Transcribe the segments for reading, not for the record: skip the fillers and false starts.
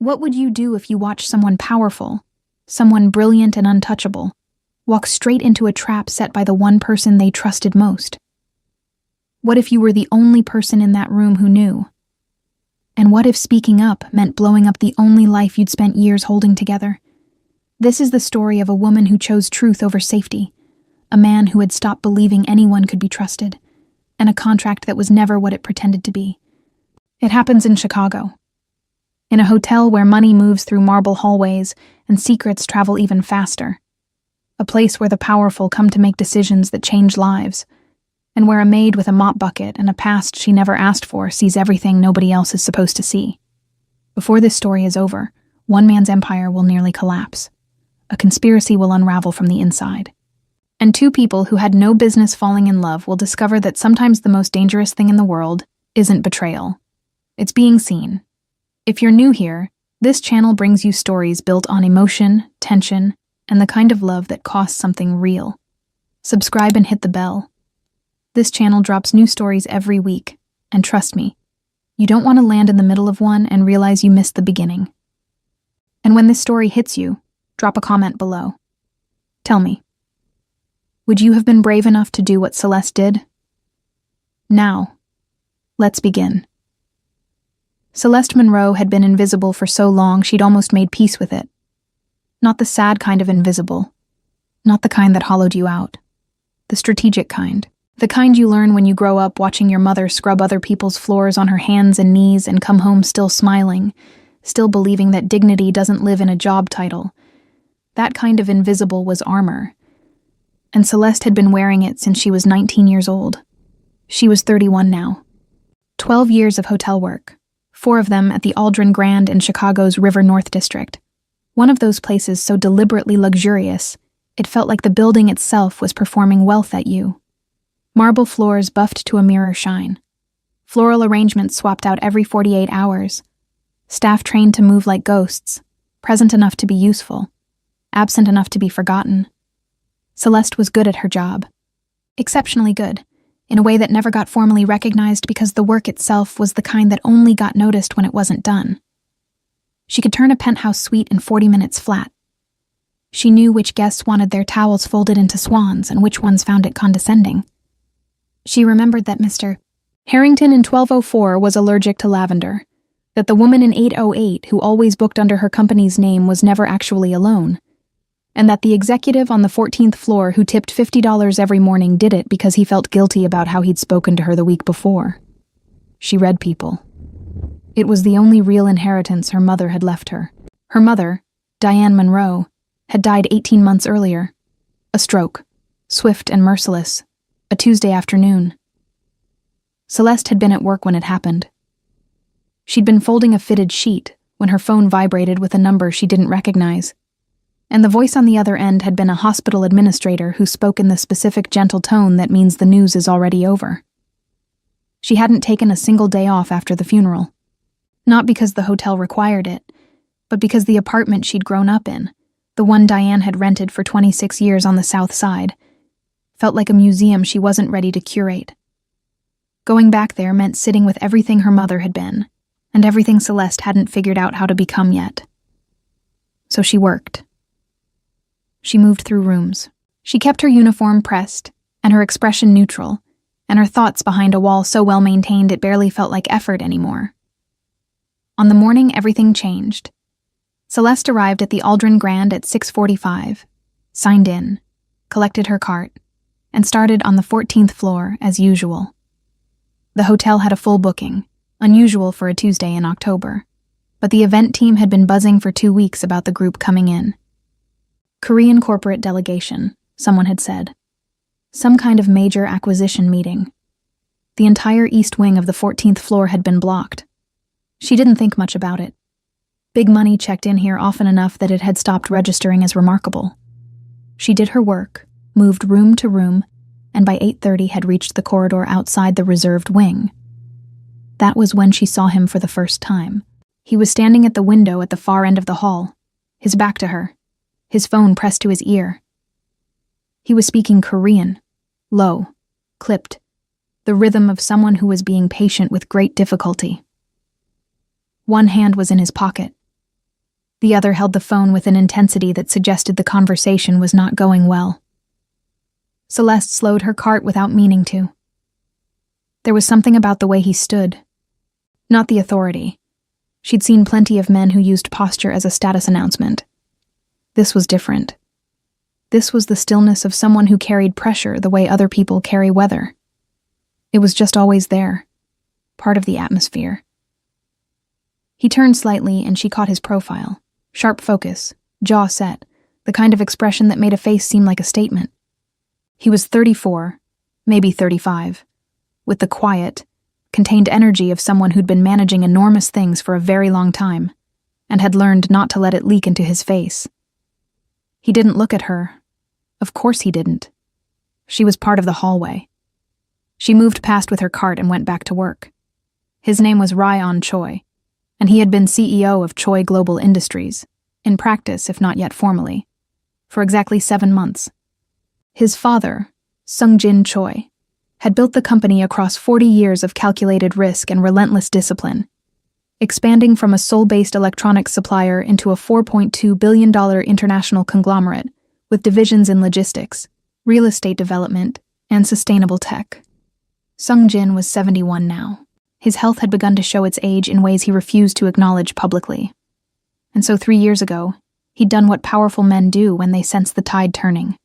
What would you do if you watched someone powerful, someone brilliant and untouchable, walk straight into a trap set by the one person they trusted most? What if you were the only person in that room who knew? And what if speaking up meant blowing up the only life you'd spent years holding together? This is the story of a woman who chose truth over safety, a man who had stopped believing anyone could be trusted, and a contract that was never what it pretended to be. It happens in Chicago, in a hotel where money moves through marble hallways and secrets travel even faster, a place where the powerful come to make decisions that change lives, and where a maid with a mop bucket and a past she never asked for sees everything nobody else is supposed to see. Before this story is over, one man's empire will nearly collapse. A conspiracy will unravel from the inside. And two people who had no business falling in love will discover that sometimes the most dangerous thing in the world isn't betrayal. It's being seen. If you're new here, this channel brings you stories built on emotion, tension, and the kind of love that costs something real. Subscribe and hit the bell. This channel drops new stories every week, and trust me, you don't want to land in the middle of one and realize you missed the beginning. And when this story hits you, drop a comment below. Tell me, would you have been brave enough to do what Celeste did? Now, let's begin. Celeste Monroe had been invisible for so long she'd almost made peace with it. Not the sad kind of invisible. Not the kind that hollowed you out. The strategic kind. The kind you learn when you grow up watching your mother scrub other people's floors on her hands and knees and come home still smiling, still believing that dignity doesn't live in a job title. That kind of invisible was armor. And Celeste had been wearing it since she was 19 years old. She was 31 now. 12 years of hotel work. 4 of them at the Aldrin Grand in Chicago's River North District. One of those places so deliberately luxurious, it felt like the building itself was performing wealth at you. Marble floors buffed to a mirror shine. Floral arrangements swapped out every 48 hours. Staff trained to move like ghosts, present enough to be useful, absent enough to be forgotten. Celeste was good at her job. Exceptionally good. In a way that never got formally recognized because the work itself was the kind that only got noticed when it wasn't done. She could turn a penthouse suite in 40 minutes flat. She knew which guests wanted their towels folded into swans and which ones found it condescending. She remembered that Mr. Harrington in 1204 was allergic to lavender, that the woman in 808 who always booked under her company's name was never actually alone, and that the executive on the 14th floor who tipped $50 every morning did it because he felt guilty about how he'd spoken to her the week before. She read people. It was the only real inheritance her mother had left her. Her mother, Diane Monroe, had died 18 months earlier. A stroke, swift and merciless, a Tuesday afternoon. Celeste had been at work when it happened. She'd been folding a fitted sheet when her phone vibrated with a number she didn't recognize. And the voice on the other end had been a hospital administrator who spoke in the specific gentle tone that means the news is already over. She hadn't taken a single day off after the funeral. Not because the hotel required it, but because the apartment she'd grown up in, the one Diane had rented for 26 years on the South Side, felt like a museum she wasn't ready to curate. Going back there meant sitting with everything her mother had been, and everything Celeste hadn't figured out how to become yet. So she worked. She moved through rooms. She kept her uniform pressed, and her expression neutral, and her thoughts behind a wall so well maintained it barely felt like effort anymore. On the morning everything changed. Celeste arrived at the Aldrin Grand at 6:45, signed in, collected her cart, and started on the 14th floor as usual. The hotel had a full booking, unusual for a Tuesday in October, but the event team had been buzzing for 2 weeks about the group coming in. Korean corporate delegation, someone had said. Some kind of major acquisition meeting. The entire east wing of the 14th floor had been blocked. She didn't think much about it. Big money checked in here often enough that it had stopped registering as remarkable. She did her work, moved room to room, and by 8:30 had reached the corridor outside the reserved wing. That was when she saw him for the first time. He was standing at the window at the far end of the hall, his back to her, his phone pressed to his ear. He was speaking Korean, low, clipped, the rhythm of someone who was being patient with great difficulty. One hand was in his pocket, The other held the phone with an intensity that suggested the conversation was not going well. Celeste slowed her cart without meaning to. There was something about the way he stood. Not the authority. She'd seen plenty of men who used posture as a status announcement. This was different. This was the stillness of someone who carried pressure the way other people carry weather. It was just always there, part of the atmosphere. He turned slightly and she caught his profile. Sharp focus, jaw set, the kind of expression that made a face seem like a statement. He was 34, maybe 35, with the quiet, contained energy of someone who'd been managing enormous things for a very long time, and had learned not to let it leak into his face. He didn't look at her. Of course he didn't. She was part of the hallway. She moved past with her cart and went back to work. His name was Ryan Choi, and he had been CEO of Choi Global Industries, in practice if not yet formally, for exactly 7 months. His father, Sung-Jin Choi, had built the company across 40 years of calculated risk and relentless discipline, expanding from a Seoul-based electronics supplier into a $4.2 billion international conglomerate with divisions in logistics, real estate development, and sustainable tech. Sung-Jin was 71 now. His health had begun to show its age in ways he refused to acknowledge publicly. And so 3 years ago, he'd done what powerful men do when they sense the tide turning.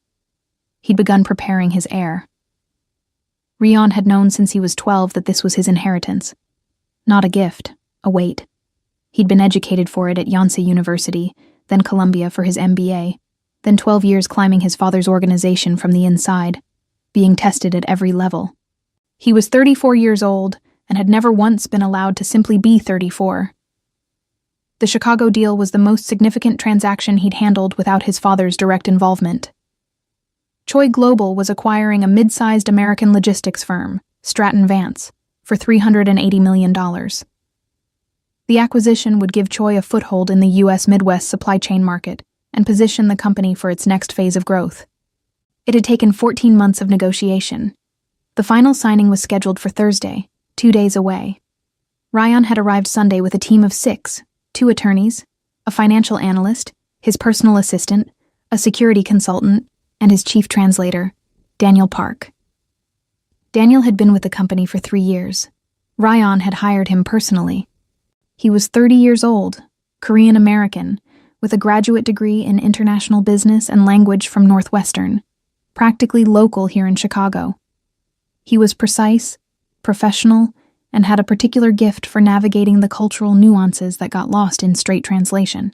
He'd begun preparing his heir. Ryan had known since he was 12 that this was his inheritance. Not a gift, a weight. He'd been educated for it at Yonsei University, then Columbia for his MBA, then 12 years climbing his father's organization from the inside, being tested at every level. He was 34 years old and had never once been allowed to simply be 34. The Chicago deal was the most significant transaction he'd handled without his father's direct involvement. Choi Global was acquiring a mid-sized American logistics firm, Stratton Vance, for $380 million. The acquisition would give Choi a foothold in the U.S. Midwest supply chain market and position the company for its next phase of growth. It had taken 14 months of negotiation. The final signing was scheduled for Thursday, 2 days away. Ryan had arrived Sunday with a team of 6, 2 attorneys, a financial analyst, his personal assistant, a security consultant, and his chief translator, Daniel Park. Daniel had been with the company for 3 years. Ryan had hired him personally. He was 30 years old, Korean-American, with a graduate degree in international business and language from Northwestern, practically local here in Chicago. He was precise, professional, and had a particular gift for navigating the cultural nuances that got lost in straight translation.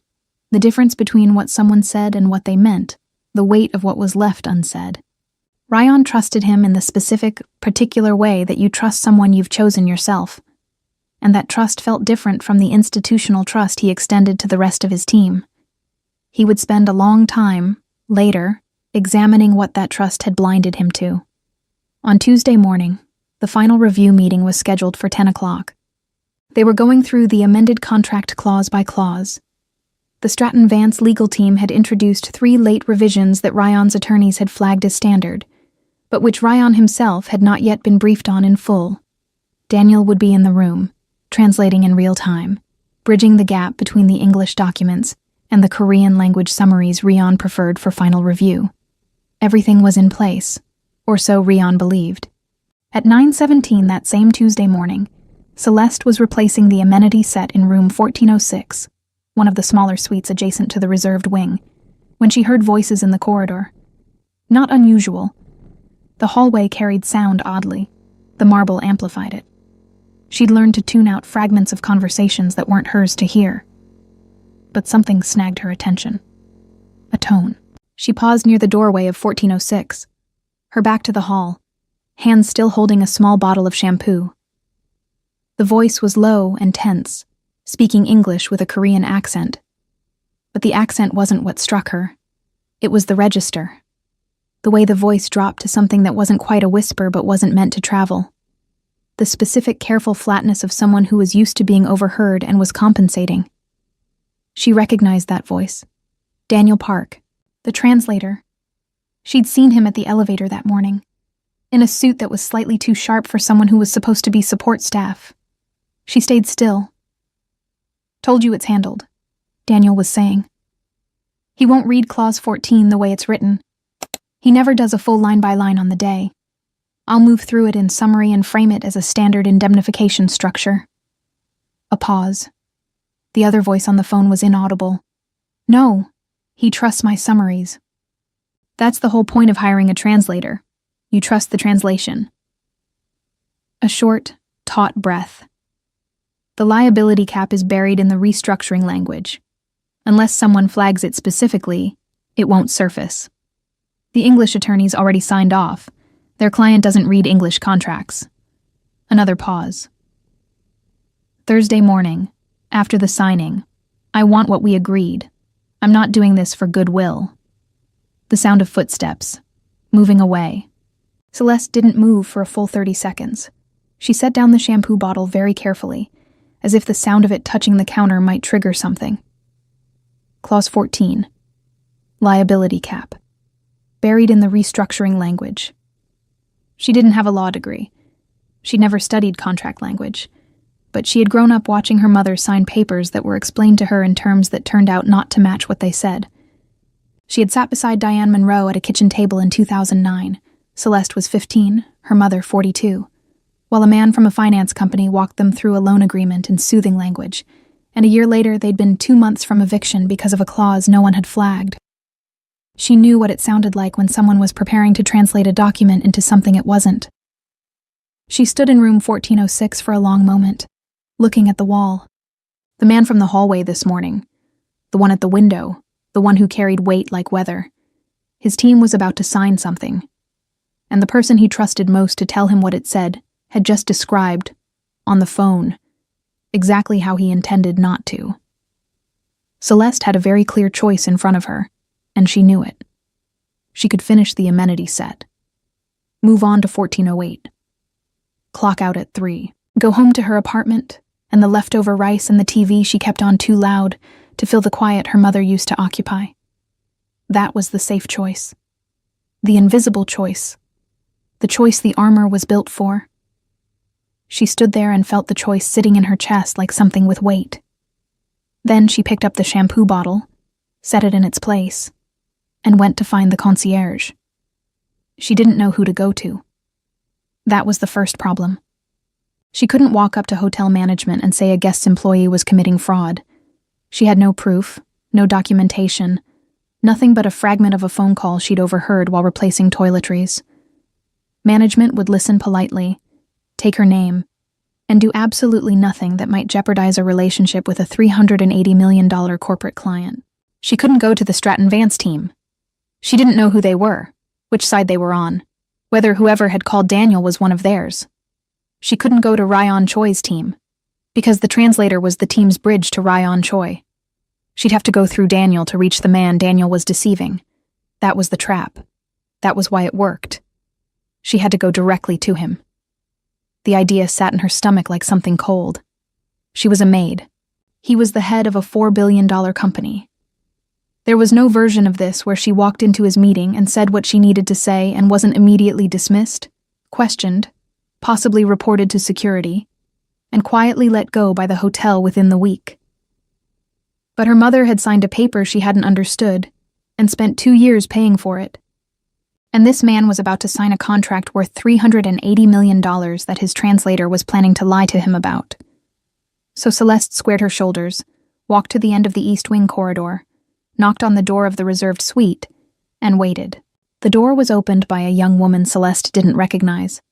The difference between what someone said and what they meant, the weight of what was left unsaid. Ryan trusted him in the specific, particular way that you trust someone you've chosen yourself, and that trust felt different from the institutional trust he extended to the rest of his team. He would spend a long time, later, examining what that trust had blinded him to. On Tuesday morning, the final review meeting was scheduled for 10 o'clock. They were going through the amended contract clause by clause. The Stratton Vance legal team had introduced 3 late revisions that Ryan's attorneys had flagged as standard, but which Ryan himself had not yet been briefed on in full. Daniel would be in the room, translating in real time, bridging the gap between the English documents and the Korean language summaries Ryan preferred for final review. Everything was in place, or so Ryan believed. At 9:17 that same Tuesday morning, Celeste was replacing the amenity set in room 1406, one of the smaller suites adjacent to the reserved wing, when she heard voices in the corridor. Not unusual. The hallway carried sound oddly. The marble amplified it. She'd learned to tune out fragments of conversations that weren't hers to hear. But something snagged her attention. A tone. She paused near the doorway of 1406, her back to the hall, hands still holding a small bottle of shampoo. The voice was low and tense, speaking English with a Korean accent. But the accent wasn't what struck her. It was the register. The way the voice dropped to something that wasn't quite a whisper but wasn't meant to travel. The specific careful flatness of someone who was used to being overheard and was compensating. She recognized that voice. Daniel Park, the translator. She'd seen him at the elevator that morning, in a suit that was slightly too sharp for someone who was supposed to be support staff. She stayed still. "Told you it's handled," Daniel was saying. He won't read Clause 14 the way it's written. He never does a full line-by-line on the day. I'll move through it in summary and frame it as a standard indemnification structure. A pause. The other voice on the phone was inaudible. No, he trusts my summaries. That's the whole point of hiring a translator. You trust the translation. A short, taut breath. The liability cap is buried in the restructuring language. Unless someone flags it specifically, it won't surface. The English attorneys already signed off. Their client doesn't read English contracts. Another pause. Thursday morning, after the signing, I want what we agreed. I'm not doing this for goodwill. The sound of footsteps, moving away. Celeste didn't move for a full 30 seconds. She set down the shampoo bottle very carefully, as if the sound of it touching the counter might trigger something. Clause 14. Liability cap. Buried in the restructuring language. She didn't have a law degree. She'd never studied contract language, but she had grown up watching her mother sign papers that were explained to her in terms that turned out not to match what they said. She had sat beside Diane Monroe at a kitchen table in 2009. Celeste was 15, her mother 42, while a man from a finance company walked them through a loan agreement in soothing language, and a year later they'd been 2 months from eviction because of a clause no one had flagged. She knew what it sounded like when someone was preparing to translate a document into something it wasn't. She stood in room 1406 for a long moment, looking at the wall. The man from the hallway this morning, the one at the window, the one who carried weight like weather. His team was about to sign something, and the person he trusted most to tell him what it said had just described, on the phone, exactly how he intended not to. Celeste had a very clear choice in front of her, and she knew it. She could finish the amenity set. Move on to 1408. Clock out at 3. Go home to her apartment, and the leftover rice and the TV she kept on too loud to fill the quiet her mother used to occupy. That was the safe choice. The invisible choice. The choice the armor was built for. She stood there and felt the choice sitting in her chest like something with weight. Then she picked up the shampoo bottle, set it in its place, and went to find the concierge. She didn't know who to go to. That was the first problem. She couldn't walk up to hotel management and say a guest employee was committing fraud. She had no proof, no documentation, nothing but a fragment of a phone call she'd overheard while replacing toiletries. Management would listen politely, take her name, and do absolutely nothing that might jeopardize a relationship with a $380 million corporate client. She couldn't go to the Stratton Vance team. She didn't know who they were, which side they were on, whether whoever had called Daniel was one of theirs. She couldn't go to Ryan Choi's team, because the translator was the team's bridge to Ryan Choi. She'd have to go through Daniel to reach the man Daniel was deceiving. That was the trap. That was why it worked. She had to go directly to him. The idea sat in her stomach like something cold. She was a maid. He was the head of a $4 billion company. There was no version of this where she walked into his meeting and said what she needed to say and wasn't immediately dismissed, questioned, possibly reported to security, and quietly let go by the hotel within the week. But her mother had signed a paper she hadn't understood and spent 2 years paying for it. And this man was about to sign a contract worth $380 million that his translator was planning to lie to him about. So Celeste squared her shoulders, walked to the end of the East Wing corridor, knocked on the door of the reserved suite, and waited. The door was opened by a young woman Celeste didn't recognize.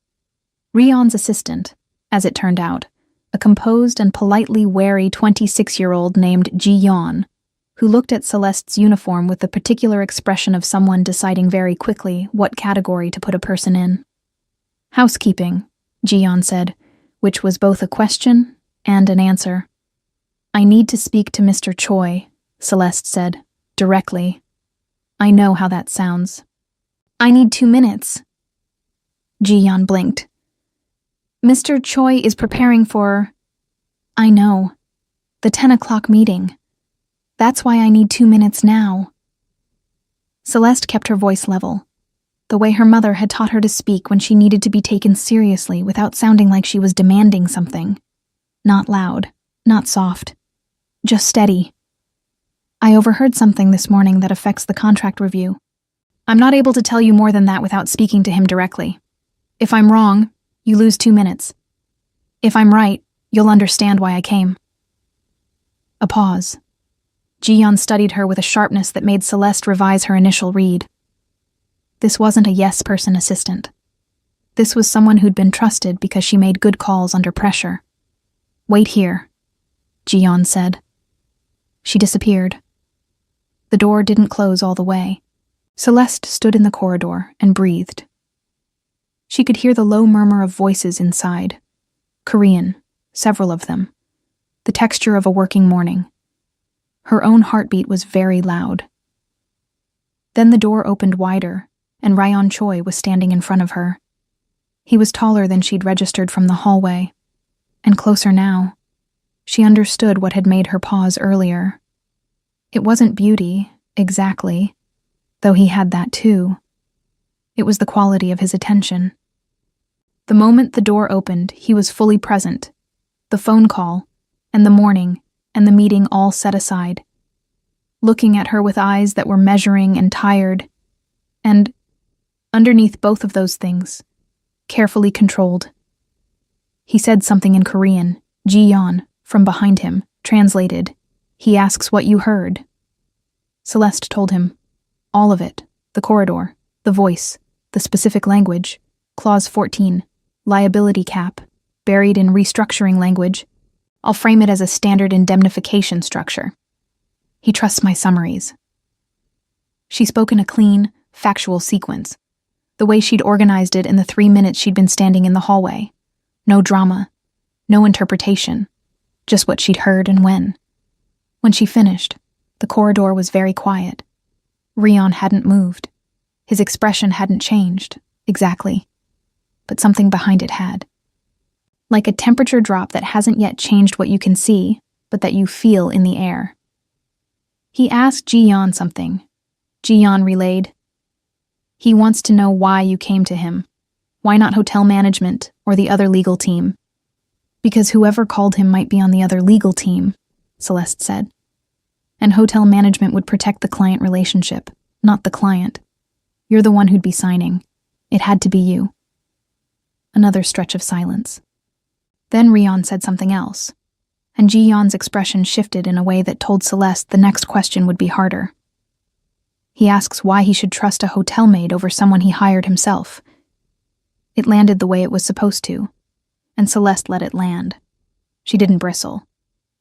Rion's assistant, as it turned out, a composed and politely wary 26-year-old named Ji Yeon, who looked at Celeste's uniform with the particular expression of someone deciding very quickly what category to put a person in. Housekeeping, Ji Yeon said, which was both a question and an answer. I need to speak to Mr. Choi, Celeste said, directly. I know how that sounds. I need 2 minutes. Ji Yeon blinked. Mr. Choi is preparing for... I know. The 10 o'clock meeting. That's why I need 2 minutes now. Celeste kept her voice level, the way her mother had taught her to speak when she needed to be taken seriously without sounding like she was demanding something. Not loud, not soft, just steady. I overheard something this morning that affects the contract review. I'm not able to tell you more than that without speaking to him directly. If I'm wrong, you lose 2 minutes. If I'm right, you'll understand why I came." A pause. Ji-yeon studied her with a sharpness that made Celeste revise her initial read. This wasn't a yes-person assistant. This was someone who'd been trusted because she made good calls under pressure. "Wait here," Ji-yeon said. She disappeared. The door didn't close all the way. Celeste stood in the corridor and breathed. She could hear the low murmur of voices inside. Korean, several of them. The texture of a working morning. Her own heartbeat was very loud. Then the door opened wider, and Ryan Choi was standing in front of her. He was taller than she'd registered from the hallway, and closer now. She understood what had made her pause earlier. It wasn't beauty, exactly, though he had that too. It was the quality of his attention. The moment the door opened, he was fully present. The phone call, and the morning, and the meeting all set aside. Looking at her with eyes that were measuring and tired. And, underneath both of those things, carefully controlled. He said something in Korean, Ji-yeon, from behind him, translated. He asks what you heard. Celeste told him. All of it. The corridor, the voice, the specific language, Clause 14, liability cap, buried in restructuring language. I'll frame it as a standard indemnification structure. He trusts my summaries. She spoke in a clean, factual sequence, the way she'd organized it in the 3 minutes she'd been standing in the hallway. No drama, no interpretation, just what she'd heard and when. When she finished, the corridor was very quiet. Ryan hadn't moved. His expression hadn't changed, exactly. But something behind it had. Like a temperature drop that hasn't yet changed what you can see, but that you feel in the air. He asked Ji-yeon something. Ji-yeon relayed. He wants to know why you came to him. Why not hotel management or the other legal team? Because whoever called him might be on the other legal team, Celeste said. And hotel management would protect the client relationship, not the client. You're the one who'd be signing. It had to be you. Another stretch of silence. Then Ryan said something else, and Ji-yeon's expression shifted in a way that told Celeste the next question would be harder. He asks why he should trust a hotel maid over someone he hired himself. It landed the way it was supposed to, and Celeste let it land. She didn't bristle.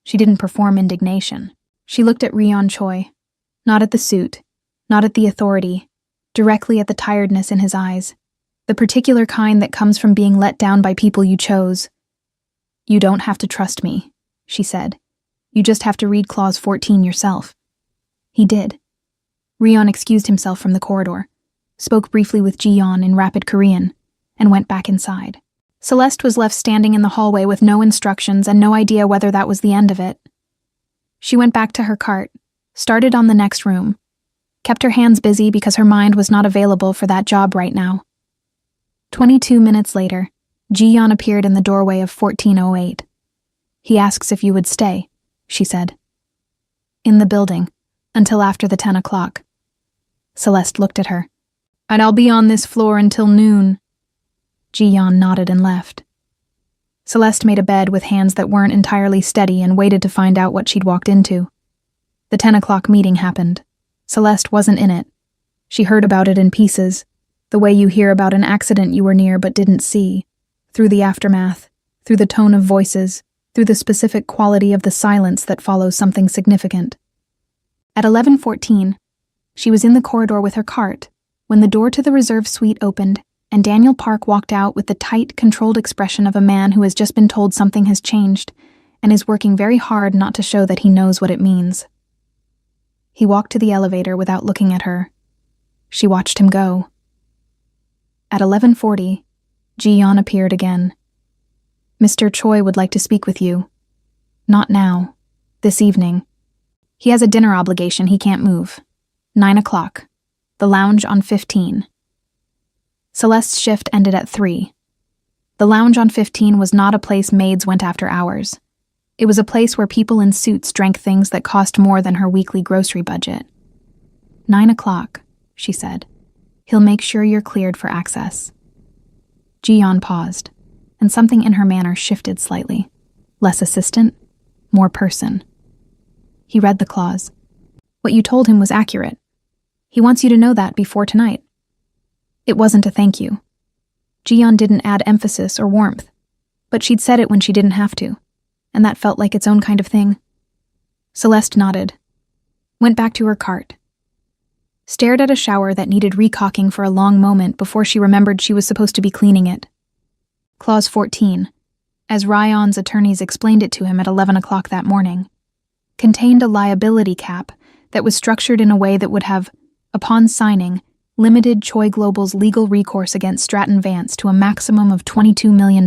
She didn't perform indignation. She looked at Ryan Choi, not at the suit, not at the authority, directly at the tiredness in his eyes, the particular kind that comes from being let down by people you chose. You don't have to trust me, she said. You just have to read Clause 14 yourself. He did. Ryan excused himself from the corridor, spoke briefly with Ji-yeon in rapid Korean, and went back inside. Celeste was left standing in the hallway with no instructions and no idea whether that was the end of it. She went back to her cart, started on the next room, kept her hands busy because her mind was not available for that job right now. 22 minutes later, Ji-yeon appeared in the doorway of 1408. He asks if you would stay, she said. In the building, until after the 10 o'clock. Celeste looked at her. And I'll be on this floor until noon. Ji-yeon nodded and left. Celeste made a bed with hands that weren't entirely steady and waited to find out what she'd walked into. The 10 o'clock meeting happened. Celeste wasn't in it. She heard about it in pieces, the way you hear about an accident you were near but didn't see, through the aftermath, through the tone of voices, through the specific quality of the silence that follows something significant. At 11:14, she was in the corridor with her cart when the door to the reserve suite opened and Daniel Park walked out with the tight, controlled expression of a man who has just been told something has changed and is working very hard not to show that he knows what it means. He walked to the elevator without looking at her. She watched him go. At 11:40, Ji-yeon appeared again. Mr. Choi would like to speak with you. Not now. This evening. He has a dinner obligation he can't move. 9 o'clock. The lounge on 15. Celeste's shift ended at 3. The lounge on 15 was not a place maids went after hours. It was a place where people in suits drank things that cost more than her weekly grocery budget. 9 o'clock, she said. He'll make sure you're cleared for access. Ji-yeon paused, and something in her manner shifted slightly. Less assistant, more person. He read the clause. What you told him was accurate. He wants you to know that before tonight. It wasn't a thank you. Ji-yeon didn't add emphasis or warmth, but she'd said it when she didn't have to, and that felt like its own kind of thing. Celeste nodded, went back to her cart, stared at a shower that needed recocking for a long moment before she remembered she was supposed to be cleaning it. Clause 14, as Ryan's attorneys explained it to him at 11 o'clock that morning, contained a liability cap that was structured in a way that would have, upon signing, limited Choi Global's legal recourse against Stratton Vance to a maximum of $22 million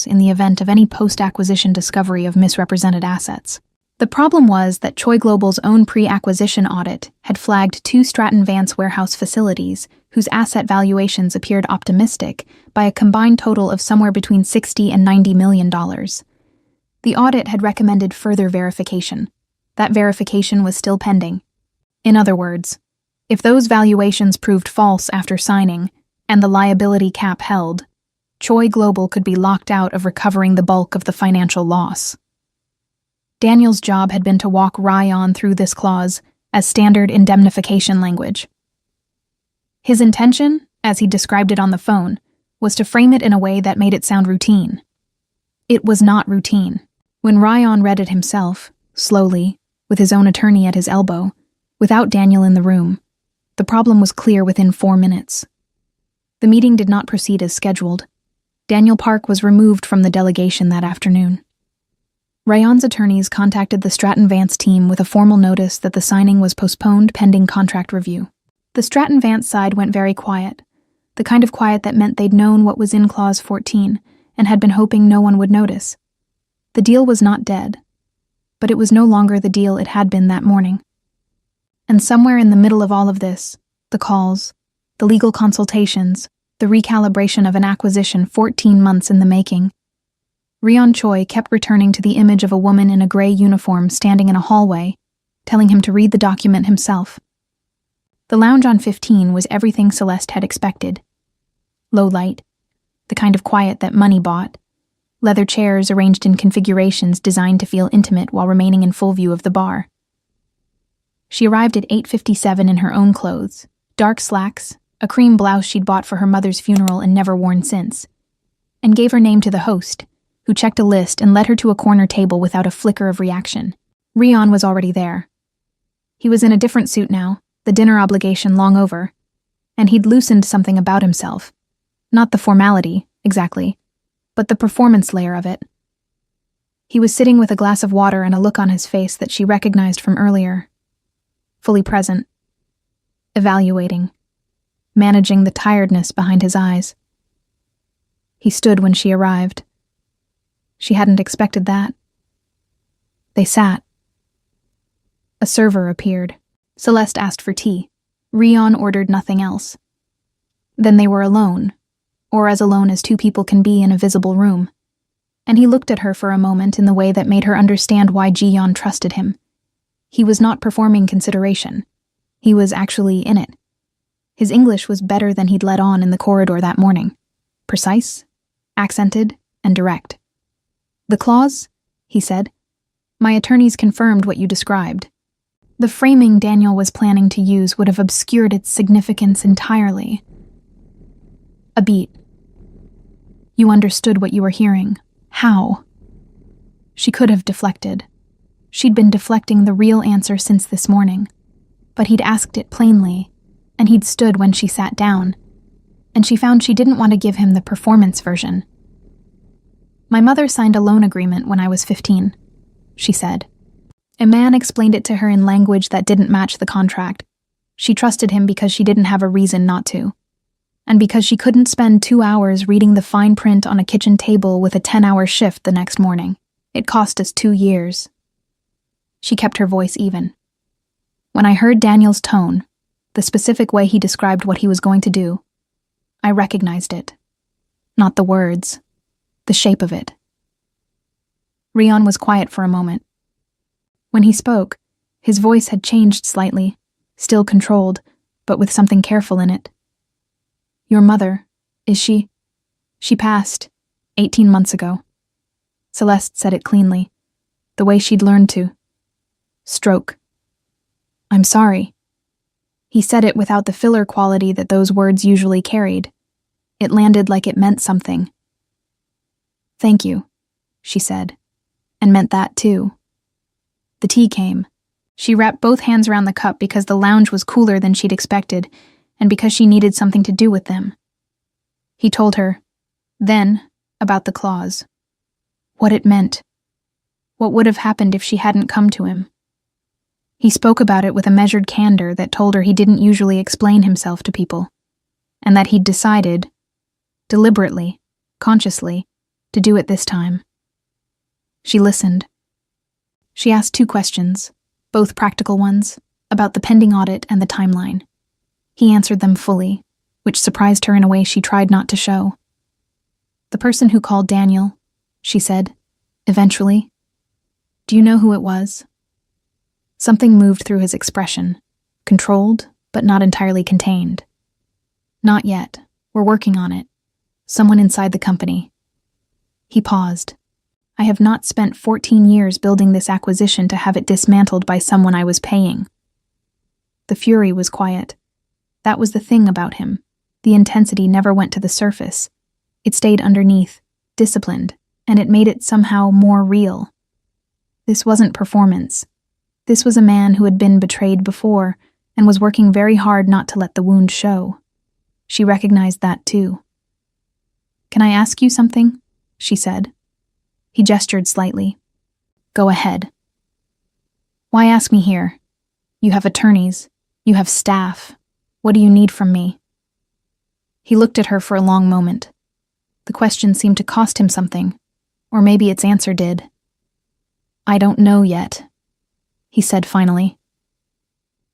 in the event of any post-acquisition discovery of misrepresented assets. The problem was that Choi Global's own pre-acquisition audit had flagged 2 Stratton Vance warehouse facilities whose asset valuations appeared optimistic by a combined total of somewhere between $60 and $90 million. The audit had recommended further verification. That verification was still pending. In other words, if those valuations proved false after signing, and the liability cap held, Choi Global could be locked out of recovering the bulk of the financial loss. Daniel's job had been to walk Ryan through this clause as standard indemnification language. His intention, as he described it on the phone, was to frame it in a way that made it sound routine. It was not routine. When Ryan read it himself, slowly, with his own attorney at his elbow, without Daniel in the room, the problem was clear within 4 minutes. The meeting did not proceed as scheduled. Daniel Park was removed from the delegation that afternoon. Ryan's attorneys contacted the Stratton Vance team with a formal notice that the signing was postponed pending contract review. The Stratton Vance side went very quiet, the kind of quiet that meant they'd known what was in Clause 14 and had been hoping no one would notice. The deal was not dead, but it was no longer the deal it had been that morning. And somewhere in the middle of all of this, the calls, the legal consultations, the recalibration of an acquisition 14 months in the making, Ryan Choi kept returning to the image of a woman in a gray uniform standing in a hallway, telling him to read the document himself. The lounge on 15 was everything Celeste had expected. Low light, the kind of quiet that money bought, leather chairs arranged in configurations designed to feel intimate while remaining in full view of the bar. She arrived at 8:57 in her own clothes, dark slacks, a cream blouse she'd bought for her mother's funeral and never worn since, and gave her name to the host, who checked a list and led her to a corner table without a flicker of reaction. Ryan was already there. He was in a different suit now, the dinner obligation long over, and he'd loosened something about himself. Not the formality, exactly, but the performance layer of it. He was sitting with a glass of water and a look on his face that she recognized from earlier. Fully present, evaluating, managing the tiredness behind his eyes. He stood when she arrived. She hadn't expected that. They sat. A server appeared. Celeste asked for tea. Ryan ordered nothing else. Then they were alone, or as alone as 2 people can be in a visible room, and he looked at her for a moment in the way that made her understand why Ji-yeon trusted him. He was not performing consideration. He was actually in it. His English was better than he'd let on in the corridor that morning. Precise, accented, and direct. "The clause?" he said. "My attorneys confirmed what you described." The framing Daniel was planning to use would have obscured its significance entirely. A beat. "You understood what you were hearing. How?" She could have deflected. She'd been deflecting the real answer since this morning, but he'd asked it plainly, and he'd stood when she sat down, and she found she didn't want to give him the performance version. "My mother signed a loan agreement when I was 15, she said. A man explained it to her in language that didn't match the contract. She trusted him because she didn't have a reason not to, and because she couldn't spend 2 hours reading the fine print on a kitchen table with a 10-hour shift the next morning. It cost us 2 years. She kept her voice even. When I heard Daniel's tone, the specific way he described what he was going to do, I recognized it. Not the words, the shape of it. Rion was quiet for a moment. When he spoke, his voice had changed slightly, still controlled, but with something careful in it. Your mother, is she? She passed 18 months ago. Celeste said it cleanly, the way she'd learned to. Stroke. I'm sorry. He said it without the filler quality that those words usually carried. It landed like it meant something. Thank you, she said, and meant that too. The tea came. She wrapped both hands around the cup because the lounge was cooler than she'd expected, and because she needed something to do with them. He told her, then, about the clause. What it meant. What would have happened if she hadn't come to him. He spoke about it with a measured candor that told her he didn't usually explain himself to people, and that he'd decided, deliberately, consciously, to do it this time. She listened. She asked 2 questions, both practical ones, about the pending audit and the timeline. He answered them fully, which surprised her in a way she tried not to show. The person who called Daniel, she said, eventually. Do you know who it was? Something moved through his expression, controlled, but not entirely contained. Not yet. We're working on it. Someone inside the company. He paused. I have not spent 14 years building this acquisition to have it dismantled by someone I was paying. The fury was quiet. That was the thing about him. The intensity never went to the surface. It stayed underneath, disciplined, and it made it somehow more real. This wasn't performance. This was a man who had been betrayed before and was working very hard not to let the wound show. She recognized that too. Can I ask you something? She said. He gestured slightly. Go ahead. Why ask me here? You have attorneys. You have staff. What do you need from me? He looked at her for a long moment. The question seemed to cost him something, or maybe its answer did. I don't know yet, he said finally.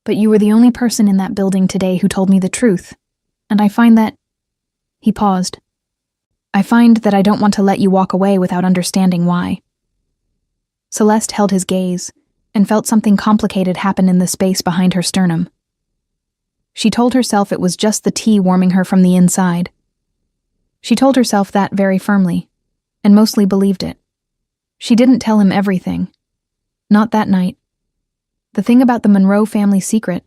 But you were the only person in that building today who told me the truth, and I find that... He paused. I find that I don't want to let you walk away without understanding why. Celeste held his gaze and felt something complicated happen in the space behind her sternum. She told herself it was just the tea warming her from the inside. She told herself that very firmly, and mostly believed it. She didn't tell him everything. Not that night. The thing about the Monroe family secret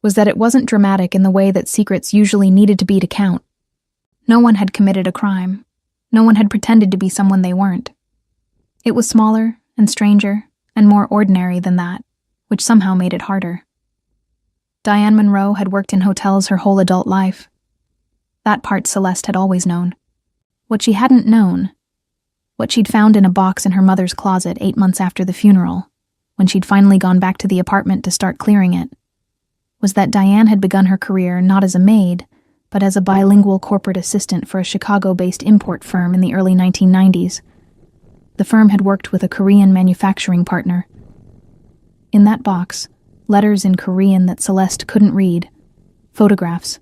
was that it wasn't dramatic in the way that secrets usually needed to be to count. No one had committed a crime. No one had pretended to be someone they weren't. It was smaller and stranger and more ordinary than that, which somehow made it harder. Diane Monroe had worked in hotels her whole adult life. That part Celeste had always known. What she hadn't known, what she'd found in a box in her mother's closet 8 months after the funeral, when she'd finally gone back to the apartment to start clearing it, was that Diane had begun her career not as a maid, but as a bilingual corporate assistant for a Chicago-based import firm in the early 1990s. The firm had worked with a Korean manufacturing partner. In that box, letters in Korean that Celeste couldn't read, photographs,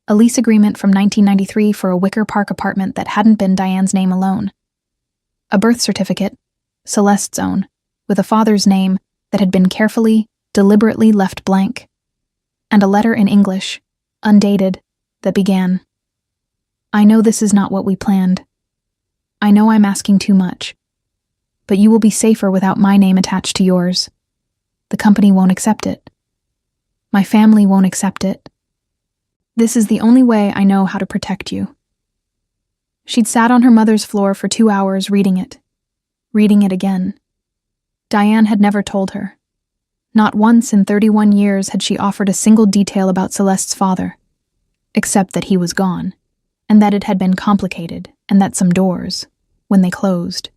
a lease agreement from 1993 for a Wicker Park apartment that hadn't been Diane's name alone, a birth certificate, Celeste's own, with a father's name that had been carefully, deliberately left blank, and a letter in English, undated, that began, I know this is not what we planned. I know I'm asking too much, but you will be safer without my name attached to yours. The company won't accept it. My family won't accept it. This is the only way I know how to protect you. She'd sat on her mother's floor for 2 hours reading it again. Diane had never told her. Not once in 31 years had she offered a single detail about Celeste's father, except that he was gone, and that it had been complicated, and that some doors, when they closed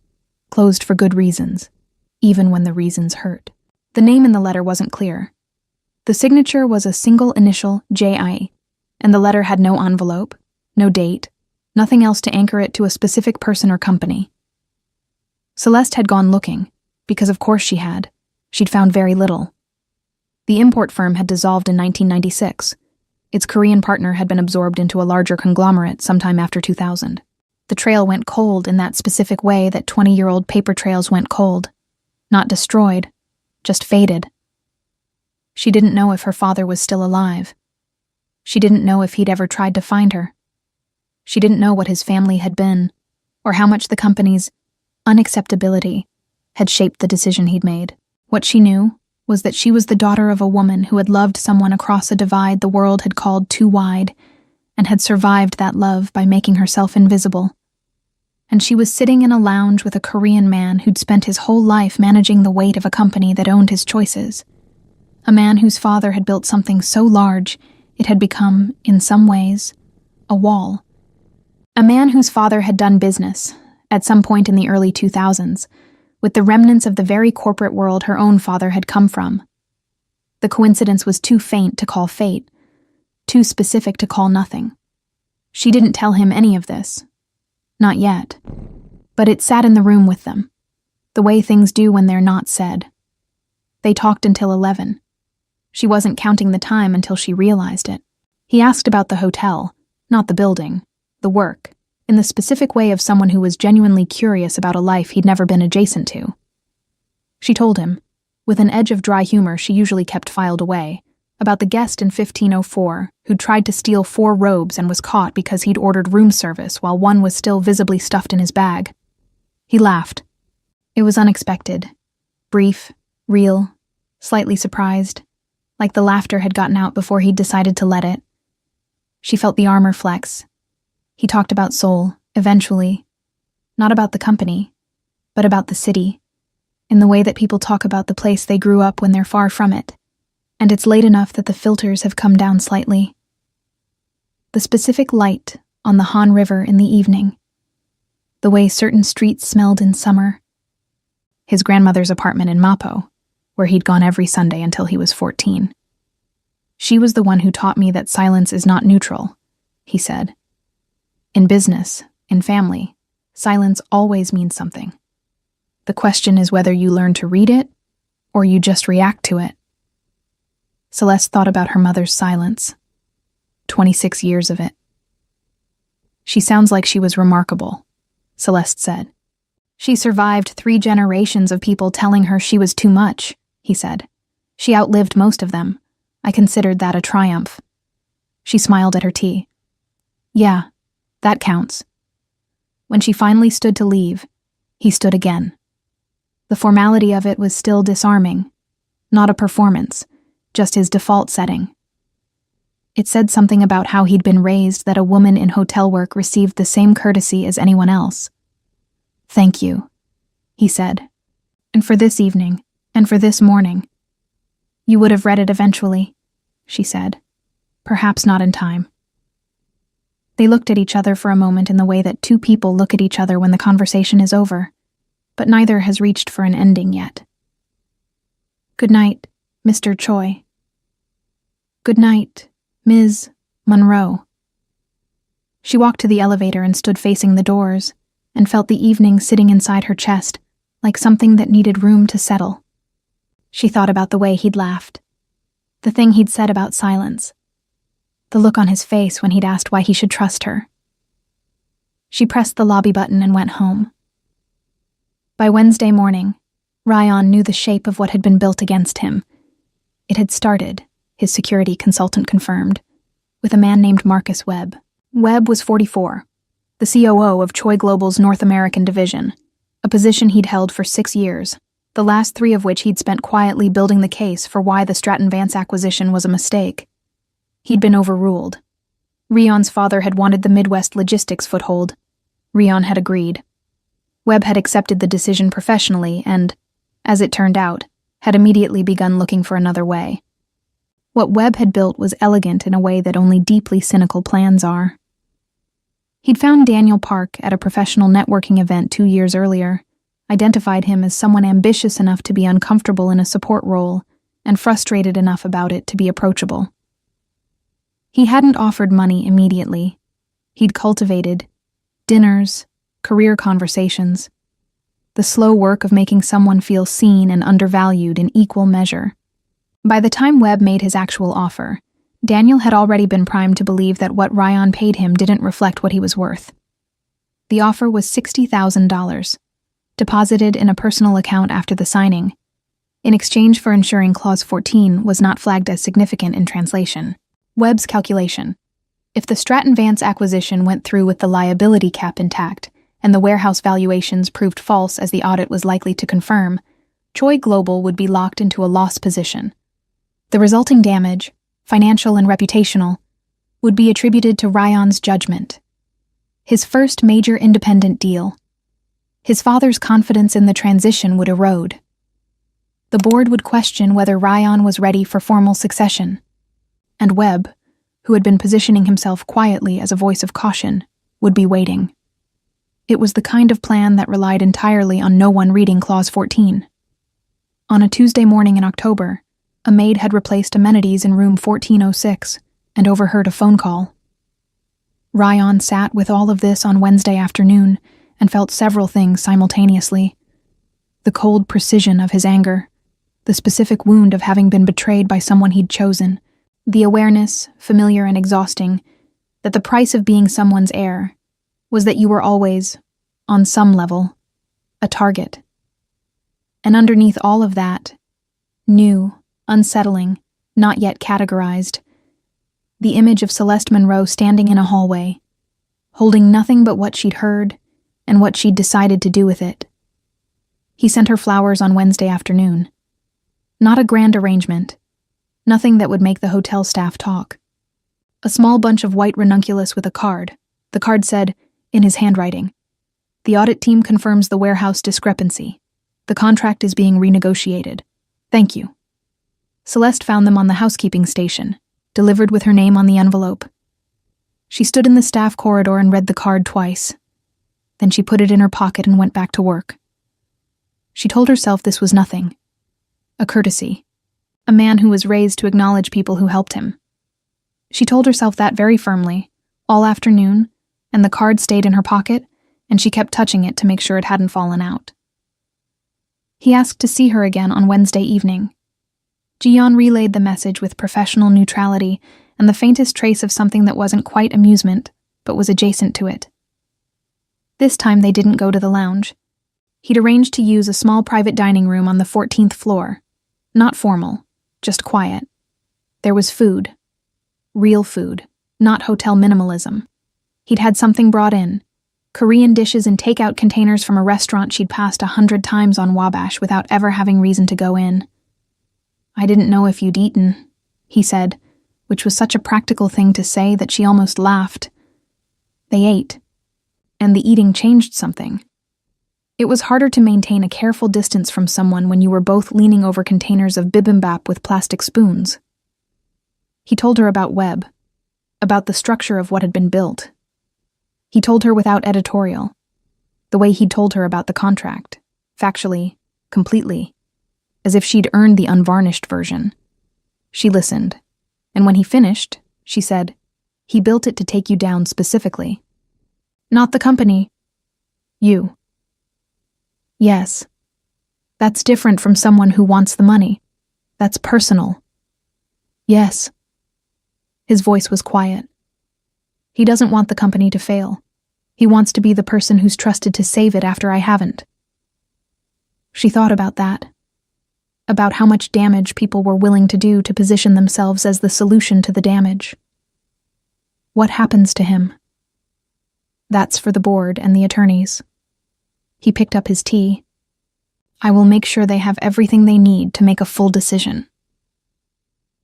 for good reasons, even when the reasons hurt. The name in the letter wasn't clear. The signature was a single initial J.I., and the letter had no envelope, no date, nothing else to anchor it to a specific person or company. Celeste had gone looking, because of course she had. She'd found very little. The import firm had dissolved in 1996. Its Korean partner had been absorbed into a larger conglomerate sometime after 2000. The trail went cold in that specific way that 20-year-old paper trails went cold. Not destroyed, just faded. She didn't know if her father was still alive. She didn't know if he'd ever tried to find her. She didn't know what his family had been, or how much the company's unacceptability had shaped the decision he'd made. What she knew was that she was the daughter of a woman who had loved someone across a divide the world had called too wide, and had survived that love by making herself invisible. And she was sitting in a lounge with a Korean man who'd spent his whole life managing the weight of a company that owned his choices. A man whose father had built something so large it had become, in some ways, a wall. A man whose father had done business, at some point in the early 2000s, with the remnants of the very corporate world her own father had come from. The coincidence was too faint to call fate, too specific to call nothing. She didn't tell him any of this. Not yet. But it sat in the room with them, the way things do when they're not said. They talked until 11. She wasn't counting the time until she realized it. He asked about the hotel, not the building, the work, in the specific way of someone who was genuinely curious about a life he'd never been adjacent to. She told him, with an edge of dry humor she usually kept filed away, about the guest in 1504 who'd tried to steal 4 robes and was caught because he'd ordered room service while one was still visibly stuffed in his bag. He laughed. It was unexpected, brief, real, slightly surprised, like the laughter had gotten out before he'd decided to let it. She felt the armor flex. He talked about Seoul, eventually. Not about the company, but about the city, in the way that people talk about the place they grew up when they're far from it, and it's late enough that the filters have come down slightly. The specific light on the Han River in the evening, the way certain streets smelled in summer. His grandmother's apartment in Mapo, where he'd gone every Sunday until he was 14. She was the one who taught me that silence is not neutral, he said. In business, in family, silence always means something. The question is whether you learn to read it, or you just react to it. Celeste thought about her mother's silence. 26 years of it. She sounds like she was remarkable, Celeste said. She survived 3 generations of people telling her she was too much, he said. She outlived most of them. I considered that a triumph. She smiled at her tea. Yeah, that counts. When she finally stood to leave, he stood again. The formality of it was still disarming, not a performance, just his default setting. It said something about how he'd been raised that a woman in hotel work received the same courtesy as anyone else. Thank you, he said. And for this evening, and for this morning. You would have read it eventually, she said. Perhaps not in time. They looked at each other for a moment in the way that 2 people look at each other when the conversation is over, but neither has reached for an ending yet. Good night, Mr. Choi. Good night, Ms. Monroe. She walked to the elevator and stood facing the doors, and felt the evening sitting inside her chest, like something that needed room to settle. She thought about the way he'd laughed, the thing he'd said about silence, the look on his face when he'd asked why he should trust her. She pressed the lobby button and went home. By Wednesday morning, Ryan knew the shape of what had been built against him. It had started, his security consultant confirmed, with a man named Marcus Webb. Webb was 44, the COO of Choi Global's North American division, a position he'd held for 6 years, the last 3 of which he'd spent quietly building the case for why the Stratton Vance acquisition was a mistake. He'd been overruled. Rion's father had wanted the Midwest logistics foothold. Rion had agreed. Webb had accepted the decision professionally and, as it turned out, had immediately begun looking for another way. What Webb had built was elegant in a way that only deeply cynical plans are. He'd found Daniel Park at a professional networking event 2 years earlier, identified him as someone ambitious enough to be uncomfortable in a support role and frustrated enough about it to be approachable. He hadn't offered money immediately. He'd cultivated dinners, career conversations, the slow work of making someone feel seen and undervalued in equal measure. By the time Webb made his actual offer, Daniel had already been primed to believe that what Ryan paid him didn't reflect what he was worth. The offer was $60,000, deposited in a personal account after the signing, in exchange for ensuring Clause 14 was not flagged as significant in translation. Webb's calculation. If the Stratton Vance acquisition went through with the liability cap intact, and the warehouse valuations proved false as the audit was likely to confirm, Choi Global would be locked into a loss position. The resulting damage, financial and reputational, would be attributed to Ryan's judgment. His first major independent deal. His father's confidence in the transition would erode. The board would question whether Ryan was ready for formal succession. And Webb, who had been positioning himself quietly as a voice of caution, would be waiting. It was the kind of plan that relied entirely on no one reading Clause 14. On a Tuesday morning in October, a maid had replaced amenities in room 1406 and overheard a phone call. Ryan sat with all of this on Wednesday afternoon and felt several things simultaneously. The cold precision of his anger, the specific wound of having been betrayed by someone he'd chosen, the awareness, familiar and exhausting, that the price of being someone's heir was that you were always, on some level, a target. And underneath all of that, new, unsettling, not yet categorized, the image of Celeste Monroe standing in a hallway, holding nothing but what she'd heard and what she'd decided to do with it. He sent her flowers on Wednesday afternoon. Not a grand arrangement, nothing that would make the hotel staff talk. A small bunch of white ranunculus with a card. The card said, in his handwriting, "The audit team confirms the warehouse discrepancy. The contract is being renegotiated. Thank you." Celeste found them on the housekeeping station, delivered with her name on the envelope. She stood in the staff corridor and read the card twice. Then she put it in her pocket and went back to work. She told herself this was nothing. A courtesy. A man who was raised to acknowledge people who helped him. She told herself that very firmly, all afternoon, and the card stayed in her pocket, and she kept touching it to make sure it hadn't fallen out. He asked to see her again on Wednesday evening. Ji-yeon relayed the message with professional neutrality and the faintest trace of something that wasn't quite amusement, but was adjacent to it. This time they didn't go to the lounge. He'd arranged to use a small private dining room on the 14th floor. Not formal, just quiet. There was food. Real food, not hotel minimalism. He'd had something brought in. Korean dishes in takeout containers from a restaurant she'd passed 100 times on Wabash without ever having reason to go in. "I didn't know if you'd eaten," he said, which was such a practical thing to say that she almost laughed. They ate, and the eating changed something. It was harder to maintain a careful distance from someone when you were both leaning over containers of bibimbap with plastic spoons. He told her about Webb, about the structure of what had been built. He told her without editorial, the way he'd told her about the contract, factually, completely, as if she'd earned the unvarnished version. She listened, and when he finished, she said, "He built it to take you down specifically." "Not the company. You." "Yes. That's different from someone who wants the money. That's personal." "Yes." His voice was quiet. "He doesn't want the company to fail. He wants to be the person who's trusted to save it after I haven't." She thought about that. About how much damage people were willing to do to position themselves as the solution to the damage. What happens to him? That's for the board and the attorneys. He picked up his tea. "I will make sure they have everything they need to make a full decision."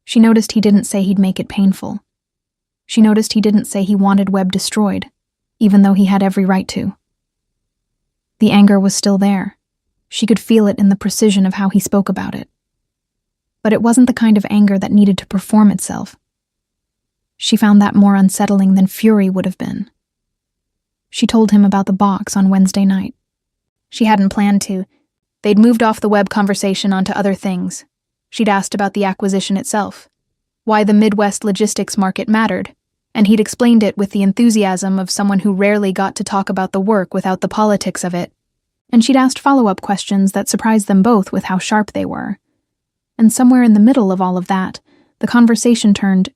She noticed he didn't say he'd make it painful. She noticed he didn't say he wanted Webb destroyed, even though he had every right to. The anger was still there. She could feel it in the precision of how he spoke about it. But it wasn't the kind of anger that needed to perform itself. She found that more unsettling than fury would have been. She told him about the box on Wednesday night. She hadn't planned to. They'd moved off the Webb conversation onto other things. She'd asked about the acquisition itself, why the Midwest logistics market mattered, and he'd explained it with the enthusiasm of someone who rarely got to talk about the work without the politics of it. And she'd asked follow-up questions that surprised them both with how sharp they were. And somewhere in the middle of all of that, the conversation turned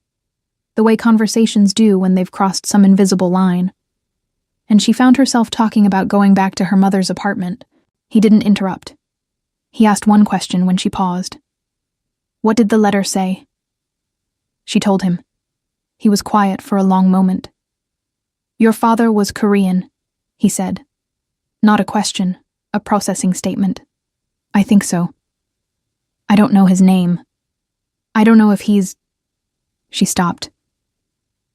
the way conversations do when they've crossed some invisible line. and she found herself talking about going back to her mother's apartment. He didn't interrupt. He asked one question when she paused. "What did the letter say?" She told him. He was quiet for a long moment. "Your father was Korean," he said. Not a question, a processing statement. "I think so. I don't know his name. I don't know if he's—" She stopped.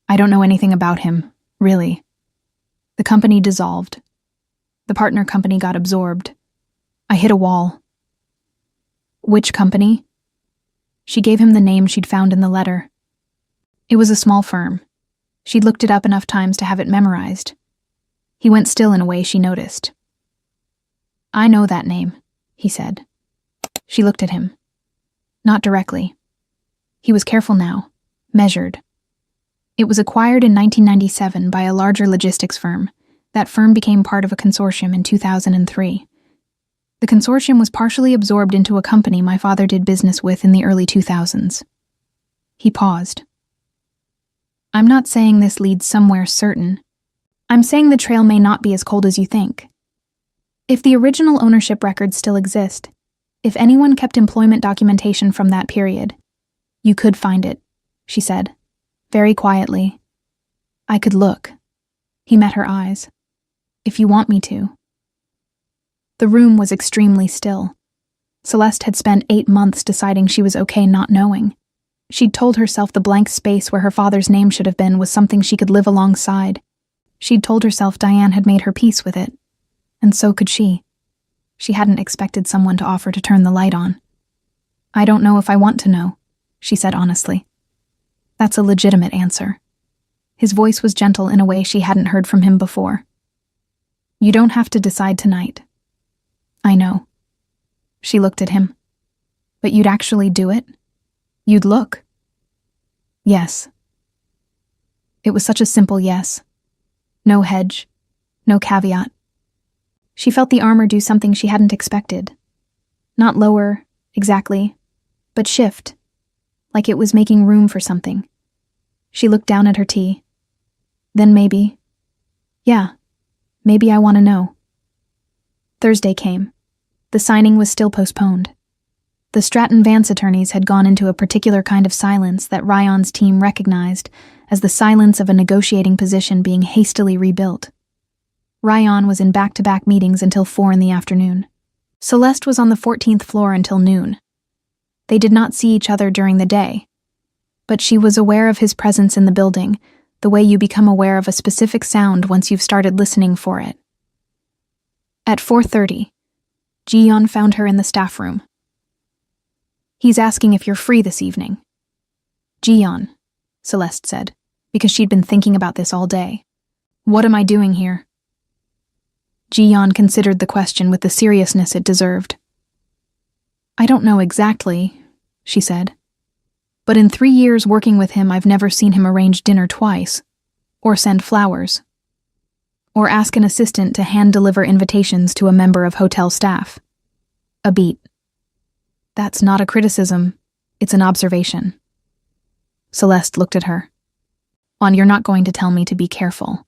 "I don't know anything about him, really. The company dissolved. The partner company got absorbed. I hit a wall." "Which company?" She gave him the name she'd found in the letter. It was a small firm. She'd looked it up enough times to have it memorized. He went still in a way she noticed. "I know that name," he said. She looked at him. Not directly. He was careful now, measured. It was acquired in 1997 by a larger logistics firm. That firm became part of a consortium in 2003. The consortium was partially absorbed into a company my father did business with in the early 2000s. He paused. "I'm not saying this leads somewhere certain. I'm saying the trail may not be as cold as you think. If the original ownership records still exist, if anyone kept employment documentation from that period, you could find it," she said, very quietly. "I could look." He met her eyes. "If you want me to." The room was extremely still. Celeste had spent 8 months deciding she was okay not knowing. She'd told herself the blank space where her father's name should have been was something she could live alongside. She'd told herself Diane had made her peace with it. And so could she. She hadn't expected someone to offer to turn the light on. "I don't know if I want to know," she said honestly. That's a legitimate answer. His voice was gentle in a way she hadn't heard from him before. "You don't have to decide tonight." "I know." She looked at him. "But you'd actually do it? You'd look?" "Yes." It was such a simple yes. No hedge, no caveat. She felt the armor do something she hadn't expected. Not lower, exactly, but shift, like it was making room for something. She looked down at her tea. Then maybe, maybe I want to know. Thursday came. The signing was still postponed. The Stratton Vance attorneys had gone into a particular kind of silence that Ryan's team recognized as the silence of a negotiating position being hastily rebuilt. Ryan was in back-to-back meetings until 4 in the afternoon. Celeste was on the 14th floor until noon. They did not see each other during the day, but she was aware of his presence in the building, the way you become aware of a specific sound once you've started listening for it. At 4:30, Ji-yeon found her in the staff room. "He's asking if you're free this evening." "Ji-yeon," Celeste said, because she'd been thinking about this all day. "What am I doing here?" Ji-yeon considered the question with the seriousness it deserved. "I don't know exactly," she said. "But in 3 years working with him, I've never seen him arrange dinner twice, or send flowers, or ask an assistant to hand-deliver invitations to a member of hotel staff. A beat. That's not a criticism, it's an observation." Celeste looked at her. "You're not going to tell me to be careful."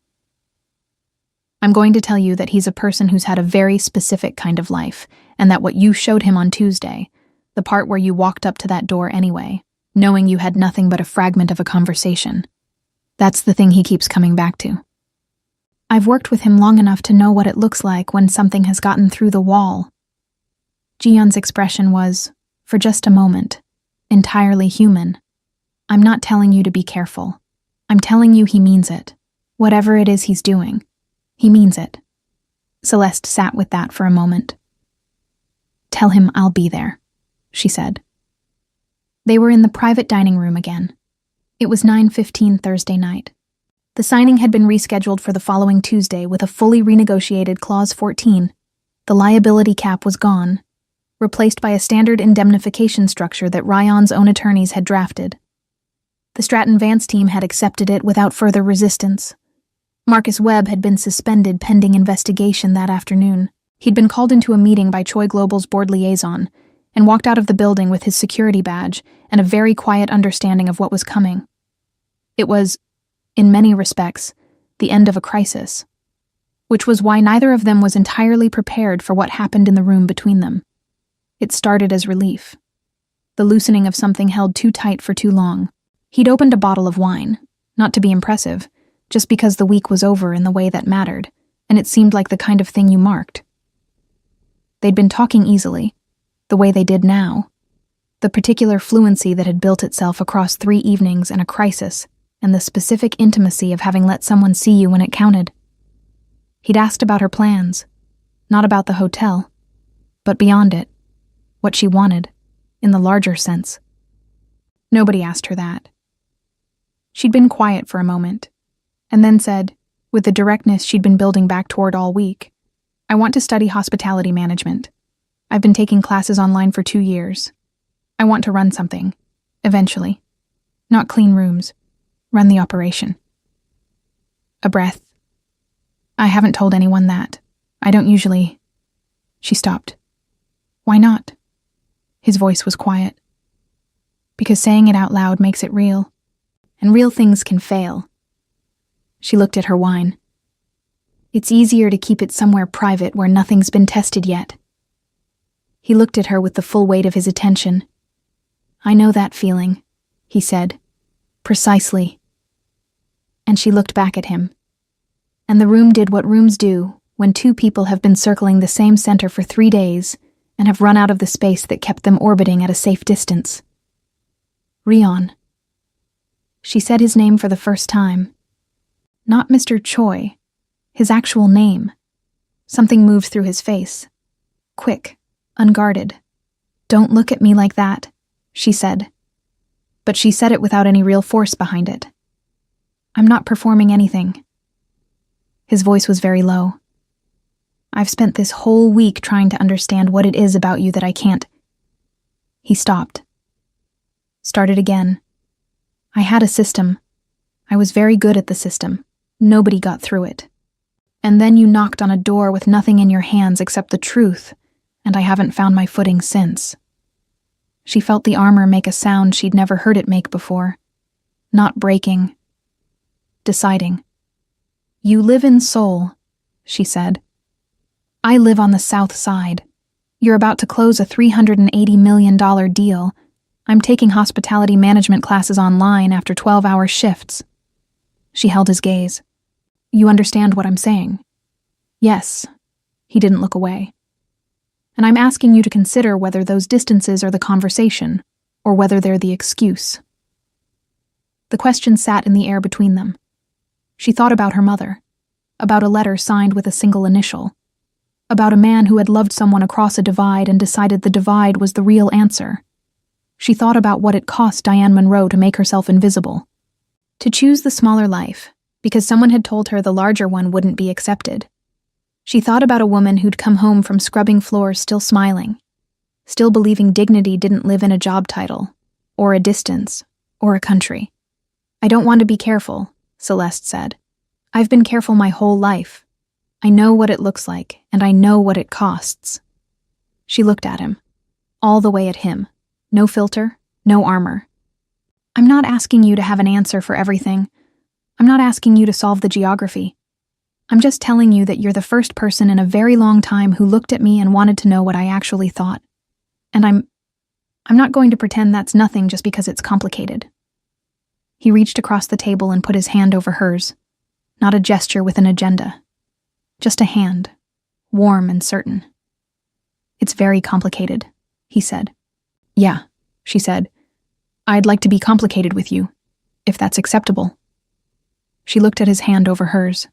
"I'm going to tell you that he's a person who's had a very specific kind of life, and that what you showed him on Tuesday, the part where you walked up to that door anyway, knowing you had nothing but a fragment of a conversation, that's the thing he keeps coming back to. I've worked with him long enough to know what it looks like when something has gotten through the wall." Ji-yeon's expression was, for just a moment, entirely human. "I'm not telling you to be careful. I'm telling you he means it. Whatever it is he's doing, he means it." Celeste sat with that for a moment. "Tell him I'll be there," she said. They were in the private dining room again. It was 9:15 Thursday night. The signing had been rescheduled for the following Tuesday with a fully renegotiated Clause 14. The liability cap was gone, replaced by a standard indemnification structure that Ryan's own attorneys had drafted. The Stratton Vance team had accepted it without further resistance. Marcus Webb had been suspended pending investigation that afternoon. He'd been called into a meeting by Choi Global's board liaison and walked out of the building with his security badge and a very quiet understanding of what was coming. It was, in many respects, the end of a crisis. which was why neither of them was entirely prepared for what happened in the room between them. It started as relief. The loosening of something held too tight for too long. He'd opened a bottle of wine, not to be impressive, just because the week was over in the way that mattered, and it seemed like the kind of thing you marked. They'd been talking easily, the way they did now, the particular fluency that had built itself across 3 evenings and a crisis, and the specific intimacy of having let someone see you when it counted. He'd asked about her plans, not about the hotel, but beyond it, what she wanted, in the larger sense. Nobody asked her that. She'd been quiet for a moment, and then said, with the directness she'd been building back toward all week, "I want to study hospitality management. I've been taking classes online for 2 years. I want to run something, eventually. Not clean rooms, run the operation." A breath. "I haven't told anyone that. I don't usually..." She stopped. "Why not?" His voice was quiet. "Because saying it out loud makes it real. And real things can fail." She looked at her wine. "It's easier to keep it somewhere private where nothing's been tested yet." He looked at her with the full weight of his attention. "I know that feeling," he said. "Precisely." And she looked back at him. And the room did what rooms do when 2 people have been circling the same center for 3 days and have run out of the space that kept them orbiting at a safe distance. Rion. She said his name for the first time. Not Mr. Choi, his actual name. Something moved through his face. Quick, unguarded. "Don't look at me like that," she said. But she said it without any real force behind it. "I'm not performing anything." His voice was very low. "I've spent this whole week trying to understand what it is about you that I can't..." He stopped. Started again. "I had a system. I was very good at the system. Nobody got through it. And then you knocked on a door with nothing in your hands except the truth, and I haven't found my footing since." She felt the armor make a sound she'd never heard it make before. Not breaking. Deciding. "You live in Seoul," she said. "I live on the South Side. You're about to close a $380 million deal. I'm taking hospitality management classes online after 12-hour shifts." She held his gaze. "You understand what I'm saying?" "Yes." He didn't look away. "And I'm asking you to consider whether those distances are the conversation, or whether they're the excuse." The question sat in the air between them. She thought about her mother, about a letter signed with a single initial, about a man who had loved someone across a divide and decided the divide was the real answer. She thought about what it cost Diane Monroe to make herself invisible, to choose the smaller life, because someone had told her the larger one wouldn't be accepted. She thought about a woman who'd come home from scrubbing floors still smiling, still believing dignity didn't live in a job title, or a distance, or a country. "I don't want to be careful," Celeste said. "I've been careful my whole life. I know what it looks like, and I know what it costs." She looked at him, all the way at him. No filter, no armor. "I'm not asking you to have an answer for everything. I'm not asking you to solve the geography. I'm just telling you that you're the first person in a very long time who looked at me and wanted to know what I actually thought. And I'm not going to pretend that's nothing just because it's complicated." He reached across the table and put his hand over hers. Not a gesture with an agenda. Just a hand, warm and certain. "It's very complicated," he said. "Yeah," she said. "I'd like to be complicated with you, if that's acceptable." She looked at his hand over hers.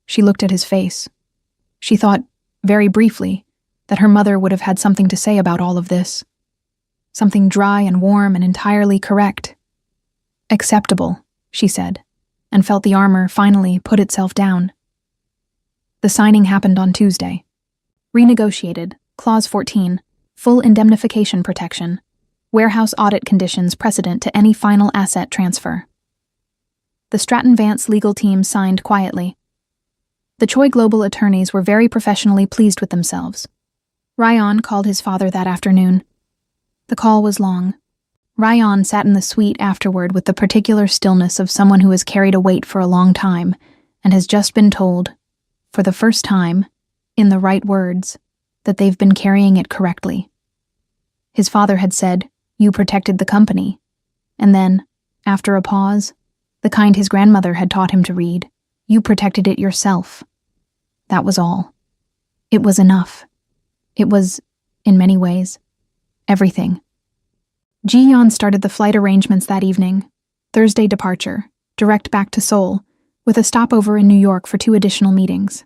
She looked at his face. She thought, very briefly, that her mother would have had something to say about all of this. Something dry and warm and entirely correct. "Acceptable," she said, and felt the armor finally put itself down. The signing happened on Tuesday. Renegotiated, Clause 14, full indemnification protection, warehouse audit conditions precedent to any final asset transfer. The Stratton Vance legal team signed quietly. The Choi Global attorneys were very professionally pleased with themselves. Ryan called his father that afternoon. The call was long. Ryan sat in the suite afterward with the particular stillness of someone who has carried a weight for a long time and has just been told, for the first time, in the right words, that they've been carrying it correctly. His father had said, "You protected the company," and then, after a pause, the kind his grandmother had taught him to read, "You protected it yourself." That was all. It was enough. It was, in many ways, everything. Ji-yeon started the flight arrangements that evening, Thursday departure, direct back to Seoul, with a stopover in New York for 2 additional meetings.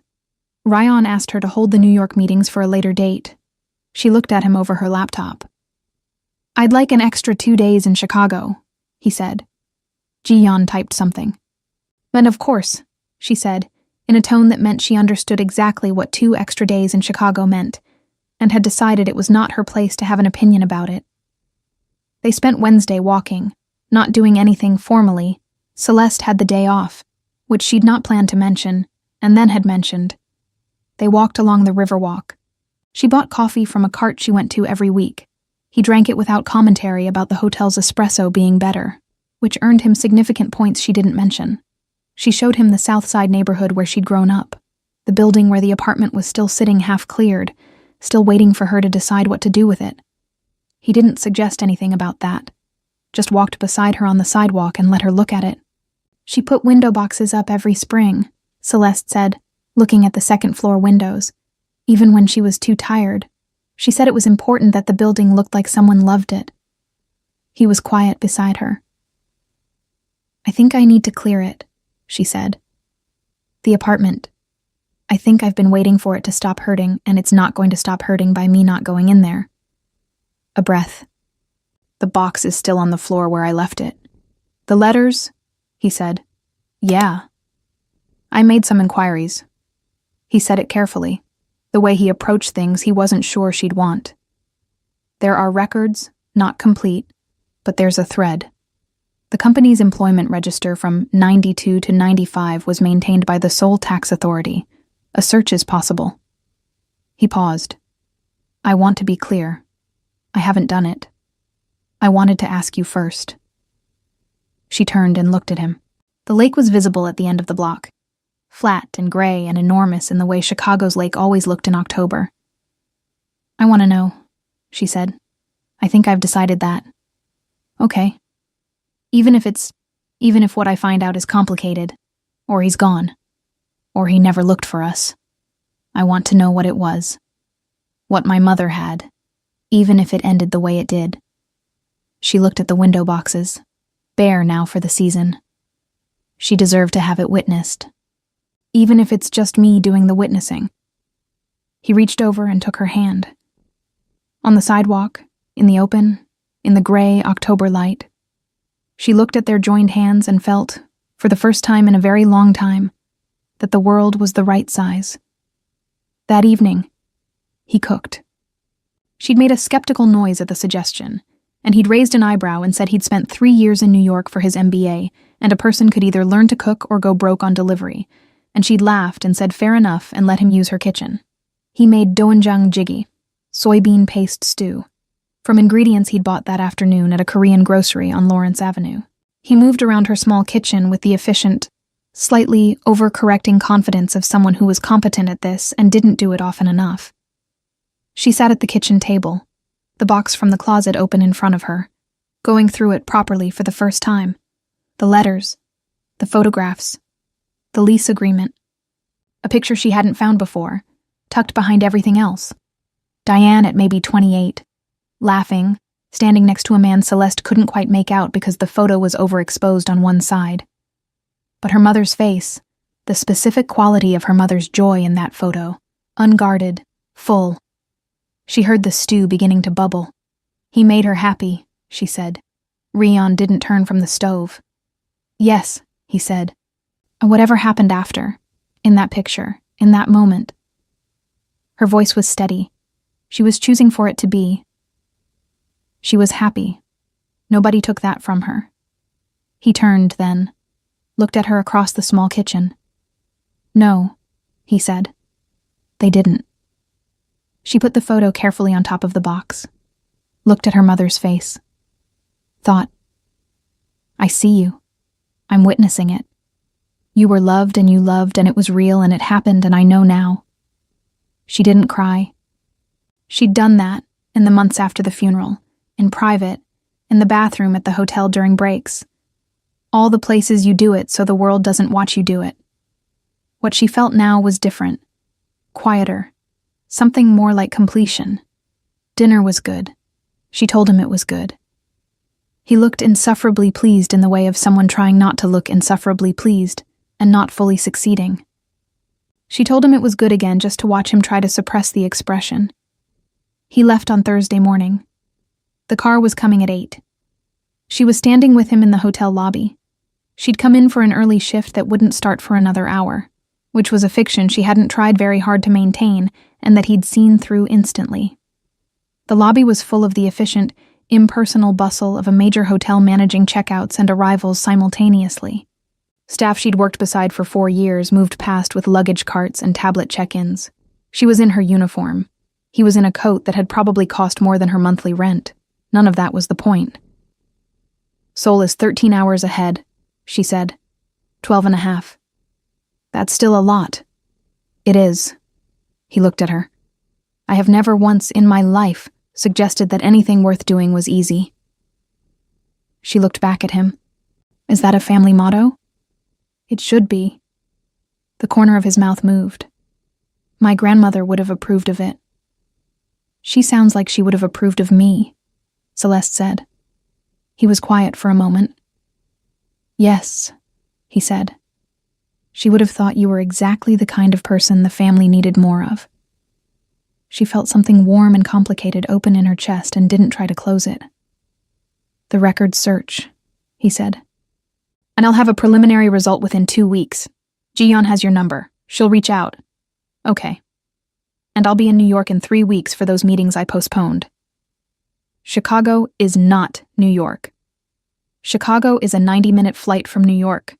Ryan asked her to hold the New York meetings for a later date. She looked at him over her laptop. "I'd like an extra 2 days in Chicago," he said. Ji-yeon typed something. "And of course," she said, in a tone that meant she understood exactly what 2 extra days in Chicago meant, and had decided it was not her place to have an opinion about it. They spent Wednesday walking, not doing anything formally. Celeste had the day off, which she'd not planned to mention, and then had mentioned. They walked along the Riverwalk. She bought coffee from a cart she went to every week. He drank it without commentary about the hotel's espresso being better, which earned him significant points she didn't mention. She showed him the South Side neighborhood where she'd grown up, the building where the apartment was still sitting half cleared, still waiting for her to decide what to do with it. He didn't suggest anything about that, just walked beside her on the sidewalk and let her look at it. "She put window boxes up every spring," Celeste said, looking at the second-floor windows. Even when she was too tired, she said it was important that the building looked like someone loved it. He was quiet beside her. "I think I need to clear it," she said. "The apartment. I think I've been waiting for it to stop hurting, and it's not going to stop hurting by me not going in there." A breath. "The box is still on the floor where I left it." "The letters?" he said. "Yeah. I made some inquiries." He said it carefully. The way he approached things he wasn't sure she'd want. "There are records, not complete, but there's a thread. The company's employment register from 92 to 95 was maintained by the Seoul Tax Authority. A search is possible." He paused. "I want to be clear. I haven't done it. I wanted to ask you first." She turned and looked at him. The lake was visible at the end of the block, flat and gray and enormous in the way Chicago's lake always looked in October. "I want to know," she said. "I think I've decided that." "Okay. Even if what I find out is complicated, or he's gone, or he never looked for us. I want to know what it was. What my mother had, even if it ended the way it did." She looked at the window boxes, bare now for the season. She deserved to have it witnessed, even if it's just me doing the witnessing. He reached over and took her hand. On the sidewalk, in the open, in the gray October light, she looked at their joined hands and felt, for the first time in a very long time, that the world was the right size. That evening, he cooked. She'd made a skeptical noise at the suggestion, and he'd raised an eyebrow and said he'd spent 3 years in New York for his MBA, and a person could either learn to cook or go broke on delivery, and she'd laughed and said fair enough and let him use her kitchen. He made doenjang jjigae, soybean paste stew, from ingredients he'd bought that afternoon at a Korean grocery on Lawrence Avenue. He moved around her small kitchen with the efficient, slightly overcorrecting confidence of someone who was competent at this and didn't do it often enough. She sat at the kitchen table, the box from the closet open in front of her, going through it properly for the first time. The letters, the photographs, the lease agreement, a picture she hadn't found before, tucked behind everything else. Diane at maybe 28, laughing, standing next to a man Celeste couldn't quite make out because the photo was overexposed on one side. But her mother's face, the specific quality of her mother's joy in that photo, unguarded, full. She heard the stew beginning to bubble. "He made her happy," she said. Ryan didn't turn from the stove. "Yes," he said. "Whatever happened after, in that picture, in that moment." Her voice was steady. She was choosing for it to be. She was happy. Nobody took that from her. He turned then, looked at her across the small kitchen. "No," he said. "They didn't." She put the photo carefully on top of the box, looked at her mother's face, thought, "I see you. I'm witnessing it. You were loved and you loved and it was real and it happened and I know now. She didn't cry. She'd done that in the months after the funeral, in private, in the bathroom at the hotel during breaks. All the places you do it so the world doesn't watch you do it. What she felt now was different, quieter, something more like completion. Dinner was good. She told him it was good. He looked insufferably pleased in the way of someone trying not to look insufferably pleased and not fully succeeding. She told him it was good again just to watch him try to suppress the expression. He left on Thursday morning. The car was coming at 8. She was standing with him in the hotel lobby. She'd come in for an early shift that wouldn't start for another hour, which was a fiction she hadn't tried very hard to maintain and that he'd seen through instantly. The lobby was full of the efficient, impersonal bustle of a major hotel managing checkouts and arrivals simultaneously. Staff she'd worked beside for 4 years moved past with luggage carts and tablet check-ins. She was in her uniform. He was in a coat that had probably cost more than her monthly rent. None of that was the point. Seoul is 13 hours ahead, she said. 12 and a half. That's still a lot. It is. He looked at her. I have never once in my life suggested that anything worth doing was easy. She looked back at him. Is that a family motto? It should be. The corner of his mouth moved. My grandmother would have approved of it. She sounds like she would have approved of me, Celeste said. He was quiet for a moment. Yes, he said. She would have thought you were exactly the kind of person the family needed more of. She felt something warm and complicated open in her chest and didn't try to close it. The record search, he said. And I'll have a preliminary result within 2 weeks. Jiyeon has your number. She'll reach out. Okay. And I'll be in New York in 3 weeks for those meetings I postponed. Chicago is not New York. Chicago is a 90-minute flight from New York.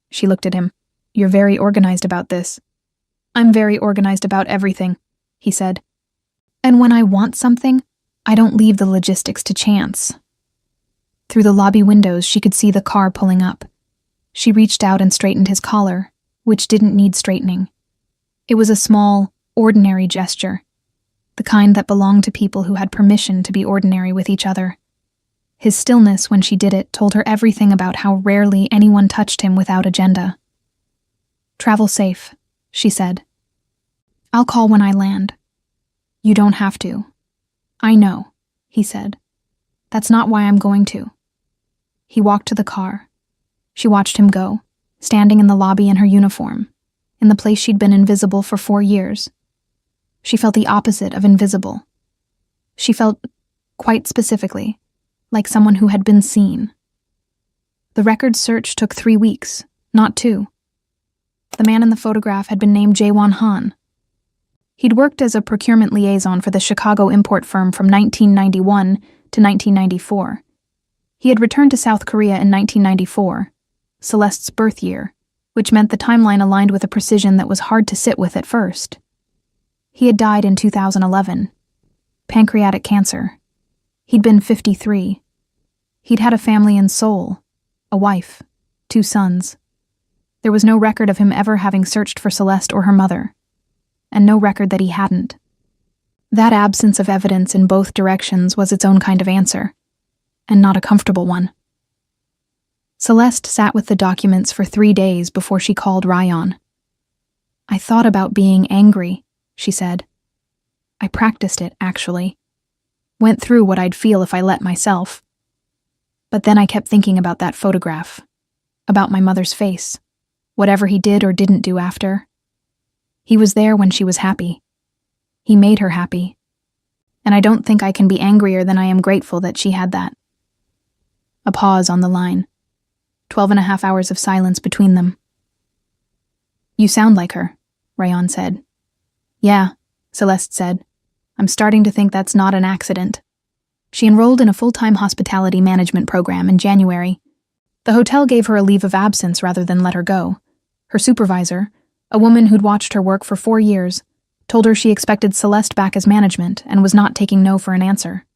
She looked at him. You're very organized about this. I'm very organized about everything, he said. And when I want something, I don't leave the logistics to chance. Through the lobby windows, she could see the car pulling up. She reached out and straightened his collar, which didn't need straightening. It was a small, ordinary gesture, the kind that belonged to people who had permission to be ordinary with each other. His stillness when she did it told her everything about how rarely anyone touched him without agenda. Travel safe, she said. I'll call when I land. You don't have to. I know, he said. That's not why I'm going to. He walked to the car. She watched him go, standing in the lobby in her uniform, in the place she'd been invisible for 4 years. She felt the opposite of invisible. She felt, quite specifically, like someone who had been seen. The record search took 3 weeks, not 2. The man in the photograph had been named Jaewon Han. He'd worked as a procurement liaison for the Chicago import firm from 1991 to 1994. He had returned to South Korea in 1994, Celeste's birth year, which meant the timeline aligned with a precision that was hard to sit with at first. He had died in 2011. Pancreatic cancer. He'd been 53. He'd had a family in Seoul, a wife, 2 sons. There was no record of him ever having searched for Celeste or her mother, and no record that he hadn't. That absence of evidence in both directions was its own kind of answer, and not a comfortable one. Celeste sat with the documents for 3 days before she called Ryan. I thought about being angry, she said. I practiced it, actually. Went through what I'd feel if I let myself. But then I kept thinking about that photograph, about my mother's face, whatever he did or didn't do after. He was there when she was happy. He made her happy. And I don't think I can be angrier than I am grateful that she had that. A pause on the line. 12 and a half hours of silence between them. You sound like her, Ryan said. Yeah, Celeste said. I'm starting to think that's not an accident. She enrolled in a full-time hospitality management program in January. The hotel gave her a leave of absence rather than let her go. Her supervisor, a woman who'd watched her work for 4 years, told her she expected Celeste back as management and was not taking no for an answer.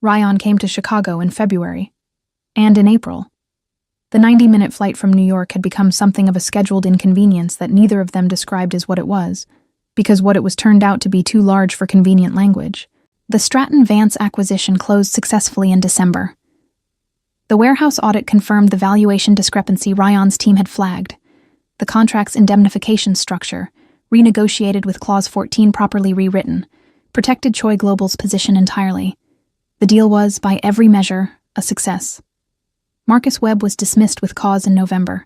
Ryan came to Chicago in February. And in April. The 90-minute flight from New York had become something of a scheduled inconvenience that neither of them described as what it was, because what it was turned out to be too large for convenient language. The Stratton Vance acquisition closed successfully in December. The warehouse audit confirmed the valuation discrepancy Ryan's team had flagged. The contract's indemnification structure, renegotiated with Clause 14 properly rewritten, protected Choi Global's position entirely. The deal was, by every measure, a success. Marcus Webb was dismissed with cause in November.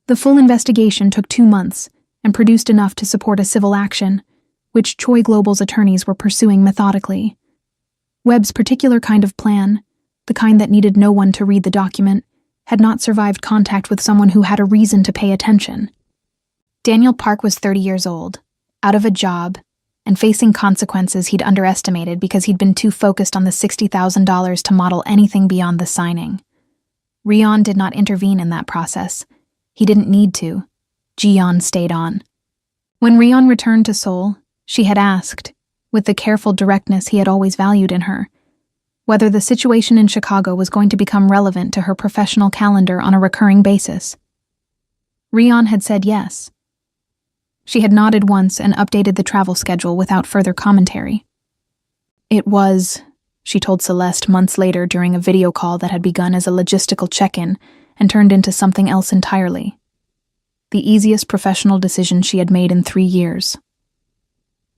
The full investigation took 2 months and produced enough to support a civil action, which Choi Global's attorneys were pursuing methodically. Webb's particular kind of plan, the kind that needed no one to read the document, had not survived contact with someone who had a reason to pay attention. Daniel Park was 30 years old, out of a job, and facing consequences he'd underestimated because he'd been too focused on the $60,000 to model anything beyond the signing. Ryan did not intervene in that process. He didn't need to. Ji-yeon stayed on. When Ryan returned to Seoul, she had asked, with the careful directness he had always valued in her, whether the situation in Chicago was going to become relevant to her professional calendar on a recurring basis. Ryan had said yes. She had nodded once and updated the travel schedule without further commentary. It was, she told Celeste months later during a video call that had begun as a logistical check-in and turned into something else entirely. The easiest professional decision she had made in 3 years.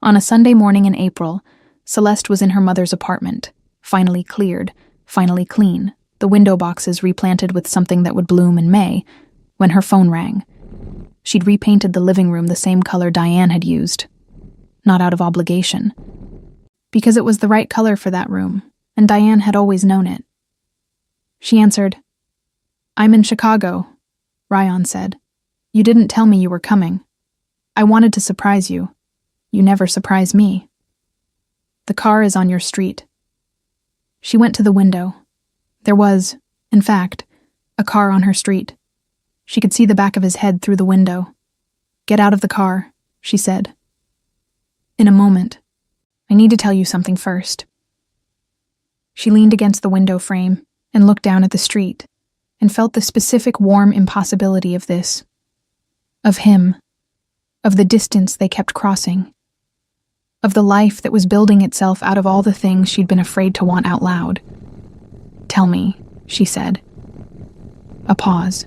On a Sunday morning in April, Celeste was in her mother's apartment, finally cleared, finally clean, the window boxes replanted with something that would bloom in May, when her phone rang. She'd repainted the living room the same color Diane had used. Not out of obligation. Because it was the right color for that room, and Diane had always known it. She answered, "I'm in Chicago," Ryan said. "You didn't tell me you were coming. I wanted to surprise you. You never surprise me. The car is on your street." She went to the window. There was, in fact, a car on her street. She could see the back of his head through the window. "Get out of the car," she said. "In a moment. I need to tell you something first." She leaned against the window frame and looked down at the street and felt the specific warm impossibility of this. Of him. Of the distance they kept crossing. Of the life that was building itself out of all the things she'd been afraid to want out loud. "Tell me," she said. A pause.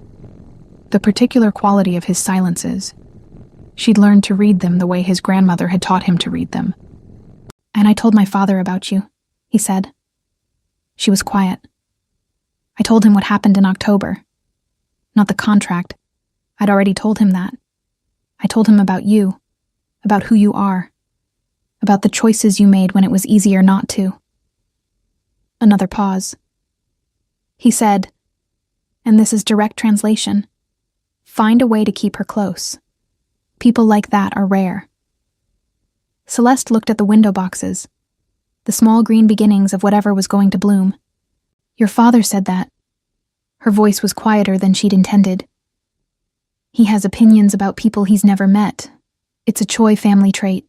The particular quality of his silences. She'd learned to read them the way his grandmother had taught him to read them. "And I told my father about you," he said. She was quiet. "I told him what happened in October. Not the contract. I'd already told him that. I told him about you, about who you are, about the choices you made when it was easier not to." Another pause. He said, and this is direct translation, "Find a way to keep her close. People like that are rare." Celeste looked at the window boxes, the small green beginnings of whatever was going to bloom. "Your father said that." Her voice was quieter than she'd intended. "He has opinions about people he's never met. It's a Choi family trait."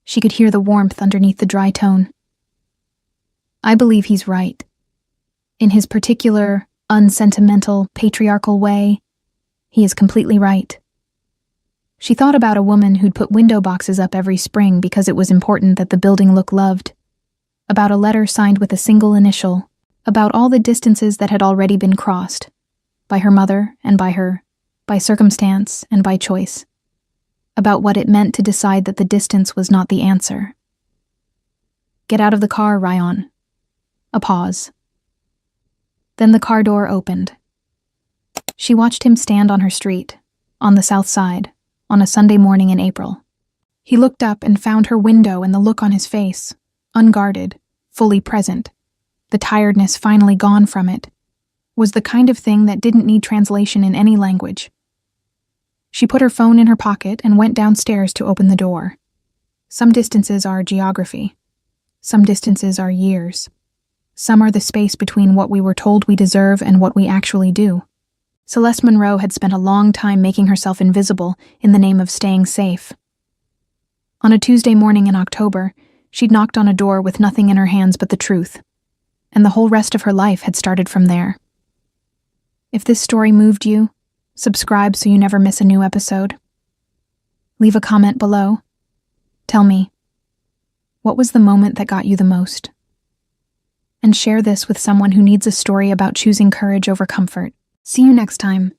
She could hear the warmth underneath the dry tone. "I believe he's right. In his particular, unsentimental, patriarchal way, he is completely right." She thought about a woman who'd put window boxes up every spring because it was important that the building look loved, about a letter signed with a single initial, about all the distances that had already been crossed, by her mother and by her, by circumstance and by choice, about what it meant to decide that the distance was not the answer. "Get out of the car, Ryan." A pause. Then the car door opened. She watched him stand on her street, on the south side, on a Sunday morning in April. He looked up and found her window and the look on his face, unguarded, fully present, the tiredness finally gone from it, was the kind of thing that didn't need translation in any language. She put her phone in her pocket and went downstairs to open the door. Some distances are geography. Some distances are years. Some are the space between what we were told we deserve and what we actually do. Celeste Monroe had spent a long time making herself invisible in the name of staying safe. On a Tuesday morning in October, she'd knocked on a door with nothing in her hands but the truth, and the whole rest of her life had started from there. If this story moved you, subscribe so you never miss a new episode. Leave a comment below. Tell me, what was the moment that got you the most? And share this with someone who needs a story about choosing courage over comfort. See you next time.